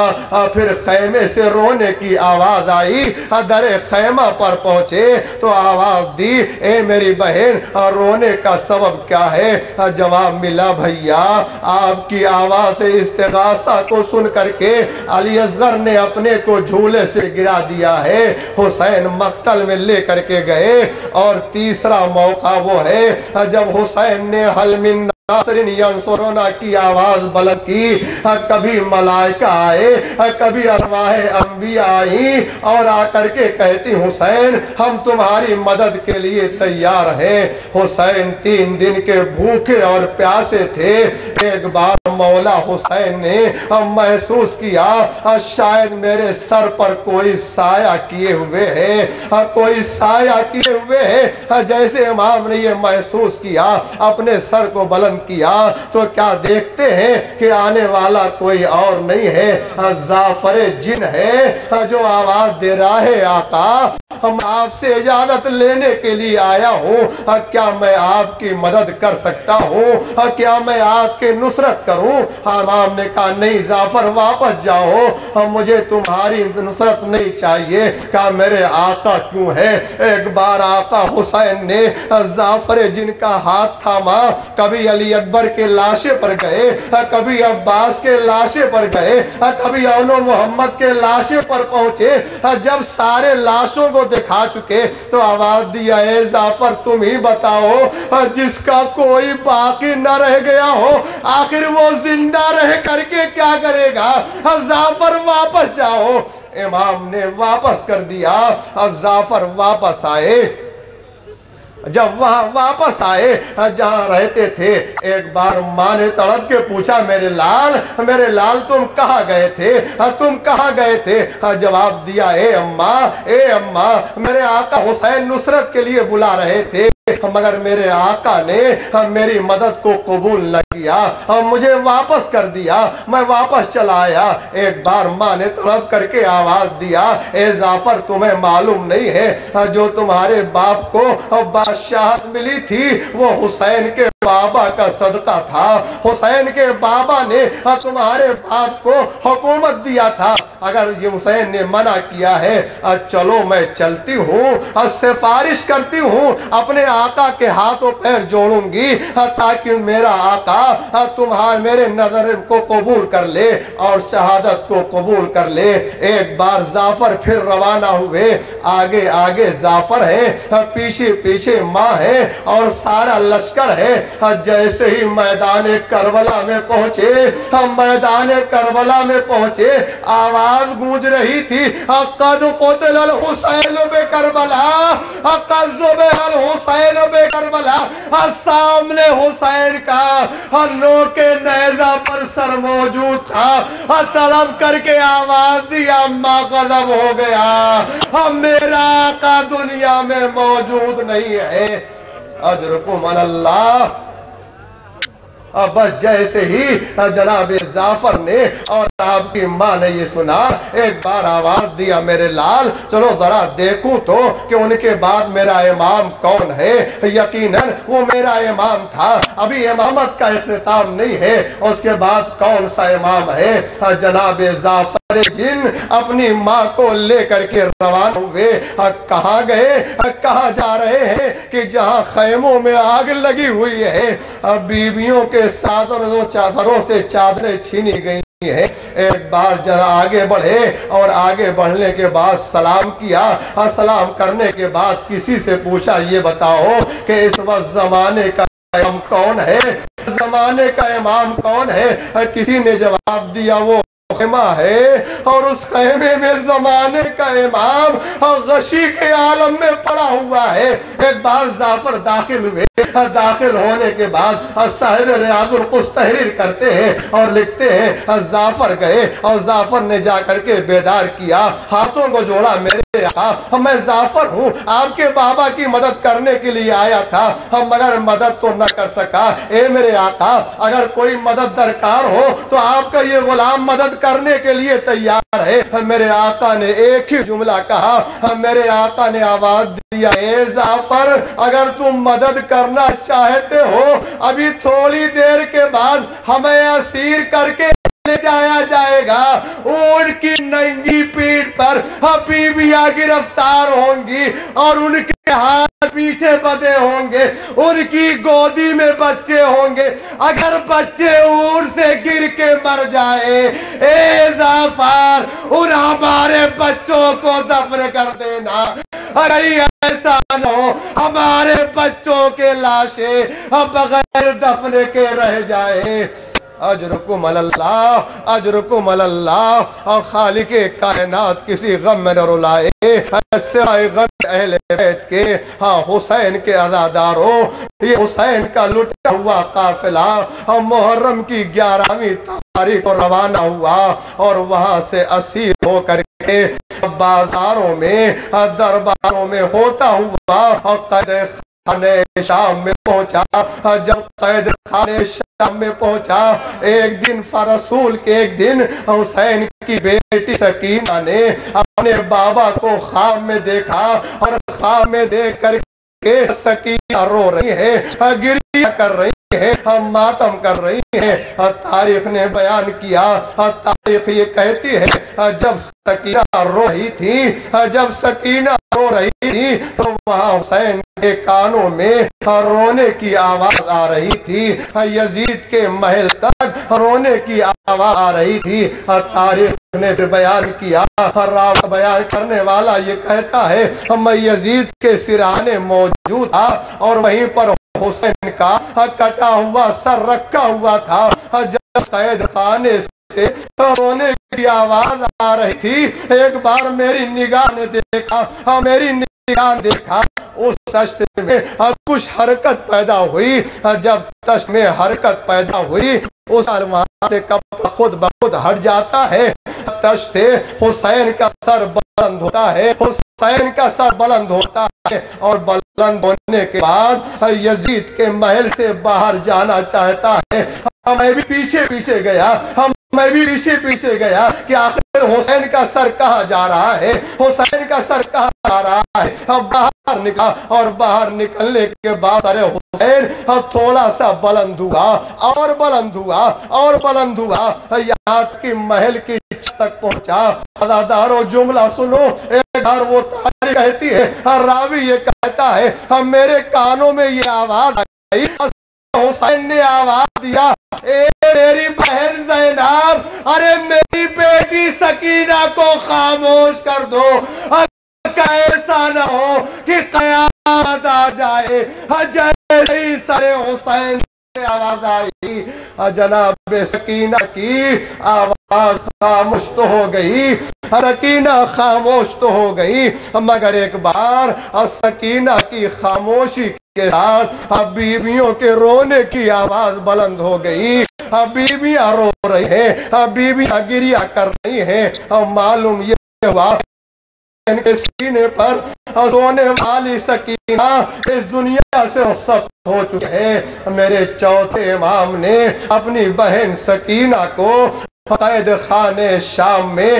پھر خیمے سے رونے کی آواز آئی، در خیمہ پر پہنچے تو آواز دی، اے میری بہن رونے کا سبب کیا ہے؟ جواب ملا، بھیا آپ کی آواز استغاثہ کو سن کر کے علی اصغر نے اپنے کو جھولے سے گرا دیا ہے، حسین مقتل میں لے کر کے گئے۔ اور تیسرا موقع وہ ہے جب حسین نے حل من ناصر ینصرنا کی آواز بلند کی، کبھی ملائکہ آئے، کبھی ارواح انبیاء آئیں اور آ کر کے کہتی، حسین ہم تمہاری مدد کے لیے تیار ہیں۔ حسین 3 دن کے بھوکے اور پیاسے تھے۔ ایک بار مولا حسین نے محسوس کیا شاید میرے سر پر کوئی سایہ کیے ہوئے ہے، کوئی سایہ کیے ہوئے ہے۔ جیسے امام نے یہ محسوس کیا، اپنے سر کو بلند کیا تو کیا دیکھتے ہیں کہ آنے والا کوئی اور نہیں ہے، زعفر جن ہے جو آواز دے رہا ہے، آقا ہم آپ سے اجازت لینے کے لیے آیا ہوں، کیا میں آپ کی مدد کر سکتا ہوں، کیا میں آپ کی نصرت کروں؟ امام نے کہا نہیں زعفر واپس جاؤ، مجھے تمہاری نصرت نہیں چاہیے۔ کہا میرے آقا کیوں ہے؟ ایک بار آقا حسین نے زعفر جن کا ہاتھ تھاما، کبھی علی اکبر کے لاشے پر گئے، کبھی عباس کے لاشے پر گئے، کبھی اون و محمد کے لاشے پر پہنچے۔ جب سارے لاشوں کو دکھا چکے تو آواز دیا اے جعفر تم ہی بتاؤ جس کا کوئی باقی نہ رہ گیا ہو آخر وہ زندہ رہ کر کے کیا کرے گا؟ جعفر واپس جاؤ۔ امام نے واپس کر دیا، جعفر واپس آئے۔ جب وہاں واپس آئے جہاں رہتے تھے ایک بار ماں نے تڑپ کے پوچھا میرے لال تم کہاں گئے تھے؟ جواب دیا اے اماں میرے آقا حسین نصرت کے لیے بلا رہے تھے مگر میرے آقا نے میری مدد کو قبول نہ کیا اور مجھے واپس کر دیا، میں واپس چلا آیا۔ ایک بار ماں نے تڑپ کر کے آواز دیا اے جعفر تمہیں معلوم نہیں ہے جو تمہارے باپ کو بادشاہت ملی تھی وہ حسین کے بابا کا صدقہ تھا، حسین کے بابا نے تمہارے باپ کو حکومت دیا تھا۔ اگر یہ حسین نے منع کیا ہے چلو میں چلتی ہوں، سفارش کرتی ہوں، اپنے آقا کے ہاتھوں پیر جوڑوں گی تاکہ میرا آقا تمہارے میرے نظر کو قبول کر لے اور شہادت کو قبول کر لے۔ ایک بار جعفر پھر روانہ ہوئے، آگے آگے جعفر ہے، پیچھے پیچھے ماں ہے اور سارا لشکر ہے۔ جیسے ہی میدان کربلا میں پہنچے آواز گونج رہی تھی قد قتل الحسین بکربلا، قد ذبح الحسین بکربلا۔ سامنے حسین کا نوکے نیزہ پر سر موجود تھا، طلب کر کے آواز دی اماں غضب ہو گیا، میرا آقا دنیا میں موجود نہیں ہے، اجرکم اللہ۔ بس جیسے ہی جناب جعفر نے اور آپ کی ماں نے یہ سنا ایک بار آواز دیا میرے لال چلو ذرا دیکھوں تو کہ ان کے بعد میرا امام کون ہے۔ یقیناً وہ میرا امام تھا، ابھی امامت کا اختتام نہیں ہے، اس کے بعد کون سا امام ہے۔ جناب جعفر جن اپنی ماں کو لے کر کے روانہ ہوئے، کہاں گئے، کہاں جا رہے ہیں کہ جہاں خیموں میں آگ لگی ہوئی ہے، بیویوں کے ساتھ اور سروں سے چادریں چھینی گئی ہے۔ ایک بار ذرا آگے بڑھے اور آگے بڑھنے کے بعد سلام کیا، سلام کرنے کے بعد کسی سے پوچھا یہ بتاؤ کہ اس وقت زمانے کا امام کون ہے، زمانے کا امام کون ہے۔ کسی نے جواب دیا وہ خیمہ ہے اور اس خیمے میں زمانے کا امام غشی کے عالم میں پڑا ہوا ہے۔ ایک بار جعفر داخل ہوئے، داخل ہونے کے بعد صاحب ریاض القدس تحریر کرتے ہیں اور لکھتے ہیں جعفر گئے اور جعفر نے جا کر کے بیدار کیا، ہاتھوں کو جوڑا میرے آقا میں جعفر ہوں، آپ کے بابا کی مدد کرنے کے لیے آیا تھا مگر مدد تو نہ کر سکا۔ اے میرے آقا اگر کوئی مدد درکار ہو تو آپ کا یہ غلام مدد کرنے کے لیے تیار ہے۔ میرے آقا نے ایک ہی جملہ کہا، میرے آقا نے آواز دیا اے جعفر اگر تم مدد کرنا چاہتے ہو ابھی تھوڑی دیر کے بعد ہمیں اسیر کر کے لے جایا جائے گا، اونٹ کی ننگی پیٹھ پر بیویاں گرفتار ہوں گی اور ان کے ہاتھ پیچھے بدے ہوں گے، ان کی گودی میں بچے ہوں گے، اگر بچے اونٹ سے گر کے مر جائے اے جعفر ان ہمارے بچوں کو دفن کر دینا، اگر ایسا نہ ہو ہمارے بچوں کے لاشیں بغیر دفن کے رہ جائے۔ اجرکم اللہ، اجرکم اللہ۔ اور خالق کائنات کسی غم میں نہ رلائے سوائے غم اہل بیت کے۔ ہاں حسین کے عزاداروں، یہ حسین کا لٹا ہوا قافلہ محرم کی 11ویں تاریخ کو روانہ ہوا اور وہاں سے اسیر ہو کر کے بازاروں میں درباروں میں ہوتا ہوا اور قید خانے شام میں پہنچا۔ جب قید خانے شام میں پہنچا ایک دن فرسول کے ایک دن حسین کی بیٹی سکینہ نے اپنے بابا کو خواب میں دیکھا اور خواب میں دیکھ کر کے سکینہ رو رہی ہے، گریہ کر رہی ہے، ماتم کر رہی ہے۔ تاریخ نے بیان کیا، تاریخ یہ کہتی ہے جب سکینہ رو رہی تھی تو وہاں حسین کے کانوں میں رونے کی آواز آ رہی تھی۔ یزید کے محل تک رونے کی آواز آ رہی تھی۔ تاریخ نے پھر بیان کیا، راوی بیان کرنے والا یہ کہتا ہے میں یزید کے سرانے موجود تھا اور وہیں پر حسین کا کٹا ہوا سر رکھا ہوا تھا۔ جب قید خانے سے رونے کی آواز آ رہی تھی، ایک بار میری نگاہ نے دیکھا، اس تشت میں کچھ حرکت پیدا ہوئی۔ جب تشت میں حرکت پیدا ہوئی، اس وہاں سے کپڑا خود بخود ہٹ جاتا ہے، تشت سے حسین کا سر بلند ہوتا ہے، حسین کا سر بلند ہوتا ہے، اور بلند ہونے کے بعد یزید کے محل سے باہر جانا چاہتا ہے۔ میں بھی پیچھے گیا کہ آخر حسین کا سر کہاں جا رہا ہے، حسین کا سر کہاں جا رہا ہے۔ باہر نکلا اور باہر نکلنے کے بعد سر حسین تھوڑا سا بلند ہوا اور بلند ہوا یہاں کی محل کی چھت تک پہنچا۔ عزادارو جملہ سنو، ایک بار وہ تاریخ کہتی ہے، راوی یہ کہتا ہے میرے کانوں میں یہ آواز آئی، حسین نے آواز دیا، اے میری بہن زینب، ارے میری بیٹی سکینہ کو خاموش کر دو، ایسا نہ ہو کہ قیامت آ جائے۔ جیسے ہی سر حسین سے آواز آئی، جناب سکینہ کی آواز خاموش تو ہو گئی، سکینہ خاموش تو ہو گئی، مگر ایک بار سکینہ کی خاموشی کے ساتھ بیویوں کے رونے کی آواز بلند ہو گئی۔ بیویاں رو رہی ہیں، بیویاں گریہ کر رہی ہیں، معلوم یہ ہوا ان کے سینے پر سونے والی سکینہ اس دنیا سے رخصت ہو چکے ہیں۔ میرے چوتھے امام نے اپنی بہن سکینہ کو قید خانے شام میں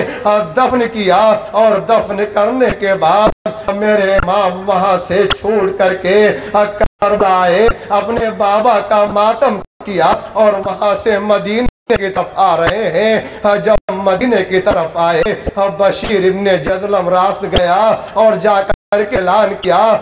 دفن کیا، اور دفن کرنے کے بعد میرے امام وہاں سے چھوٹ کر کے کربلا آئے، اپنے بابا کا ماتم کیا، اور وہاں سے مدینہ کی طرف آ رہے ہیں۔ جب مدینہ کی طرف آئے، بشیر ابن جدلم راست گیا اور جا کر کے اعلان کیا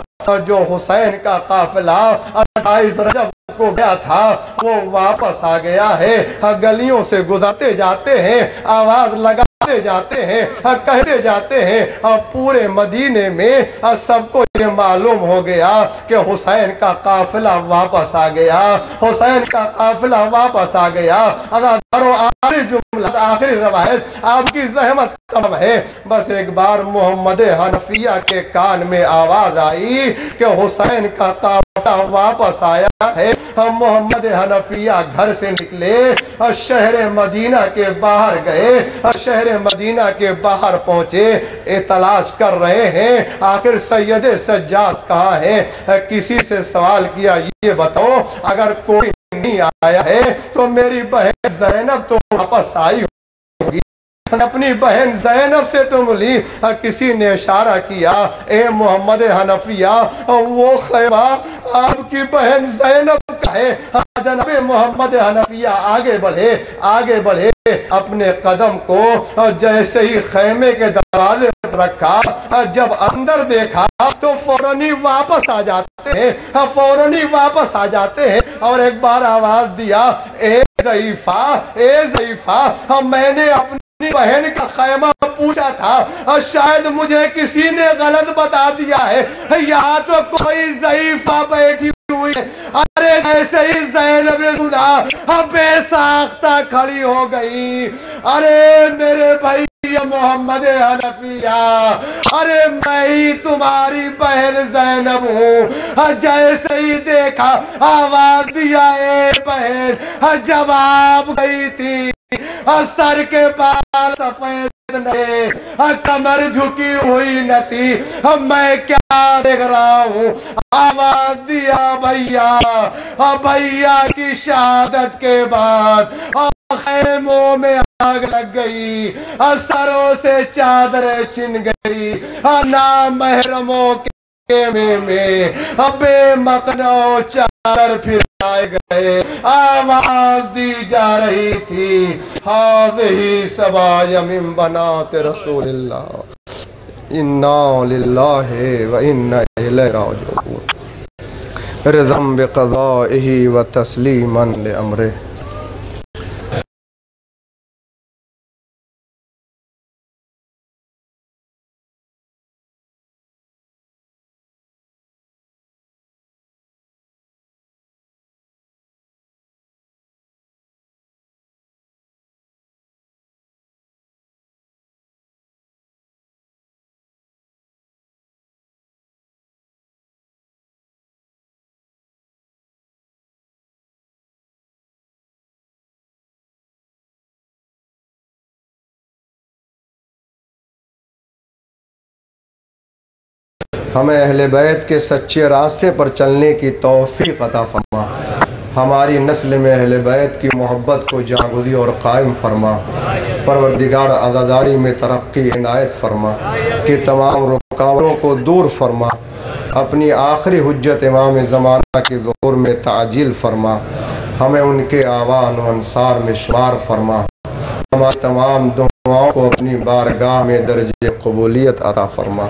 جو حسین کا قافلہ 28 رجب کو گیا تھا وہ واپس آ گیا ہے۔ گلیوں سے گزرتے جاتے ہیں، آواز لگاتے جاتے ہیں، کہتے جاتے ہیں، اور پورے مدینے میں سب کو یہ معلوم ہو گیا کہ حسین کا قافلہ واپس آ گیا، حسین کا قافلہ واپس آ گیا۔ آخری جملہ، آخری روایت آپ کی زحمت تمام ہے، بس ایک بار محمد حنفیہ کے کان میں آواز آئی کہ حسین کا قافلہ واپس آیا ہے۔ محمد حنفیہ گھر سے نکلے، شہر مدینہ کے باہر گئے، شہر مدینہ کے باہر پہنچے، تلاش کر رہے ہیں آخر سید سجاد کہاں ہے۔ کسی سے سوال کیا، یہ بتاؤ اگر کوئی نہیں آیا ہے تو میری بہن زینب تو واپس آئی ہوگی، اپنی بہن زینب سے تم لی۔ کسی نے اشارہ کیا، اے محمد حنفیہ وہ خیمہ آپ کی بہن زینب کا ہے۔ جناب محمد حنفیہ آگے بڑھے، اپنے قدم کو جیسے ہی خیمے کے دروازے پر رکھا، جب اندر دیکھا تو فوراً واپس آ جاتے ہیں، اور ایک بار آواز دیا، اے ضعیفہ، میں نے اپنی بہن کا خیمہ پوچھا تھا، شاید مجھے کسی نے غلط بتا دیا ہے، یہاں تو کوئی ضعیفہ بیٹھی ہوئی ہے۔ ارے ایسے ہی زینب نے سنا، بے ساختہ کھڑی ہو گئی، ارے میرے بھائی محمد حنفیہ، ارے میں ہی تمہاری بہن زینب ہوں۔ جیسے ہی دیکھا، آواز دیا، اے بہن، جب آپ گئی تھی سر کے بال سفید نہ، کمر جھکی ہوئی نہ تھی، میں کیا دیکھ رہا ہوں؟ آواز دیا، بھیا کی شہادت کے بعد خیموں میں آگ لگ گئی، سروں سے چادریں چھن گئی، نامحرموں کے خیمے میں بے مقنعو چادر پھیلائے گئے، آواز دی جا رہی تھی، ہذہ سبایا من بنات رسول اللہ، انا للہ و انا الیہ راجعون، رضا بقضائہ و تسلیما لامرہ۔ ہمیں اہل بیت کے سچے راستے پر چلنے کی توفیق عطا فرما، ہماری نسل میں اہل بیت کی محبت کو جاگزی اور قائم فرما، پروردگار عزاداری میں ترقی عنایت فرما، کہ تمام رکاوٹوں کو دور فرما، اپنی آخری حجت امام زمانہ کے ظہور میں تعجیل فرما، ہمیں ان کے آوان و انصار میں شمار فرما، ہماری تمام دعاؤں کو اپنی بارگاہ میں درجہ قبولیت عطا فرما۔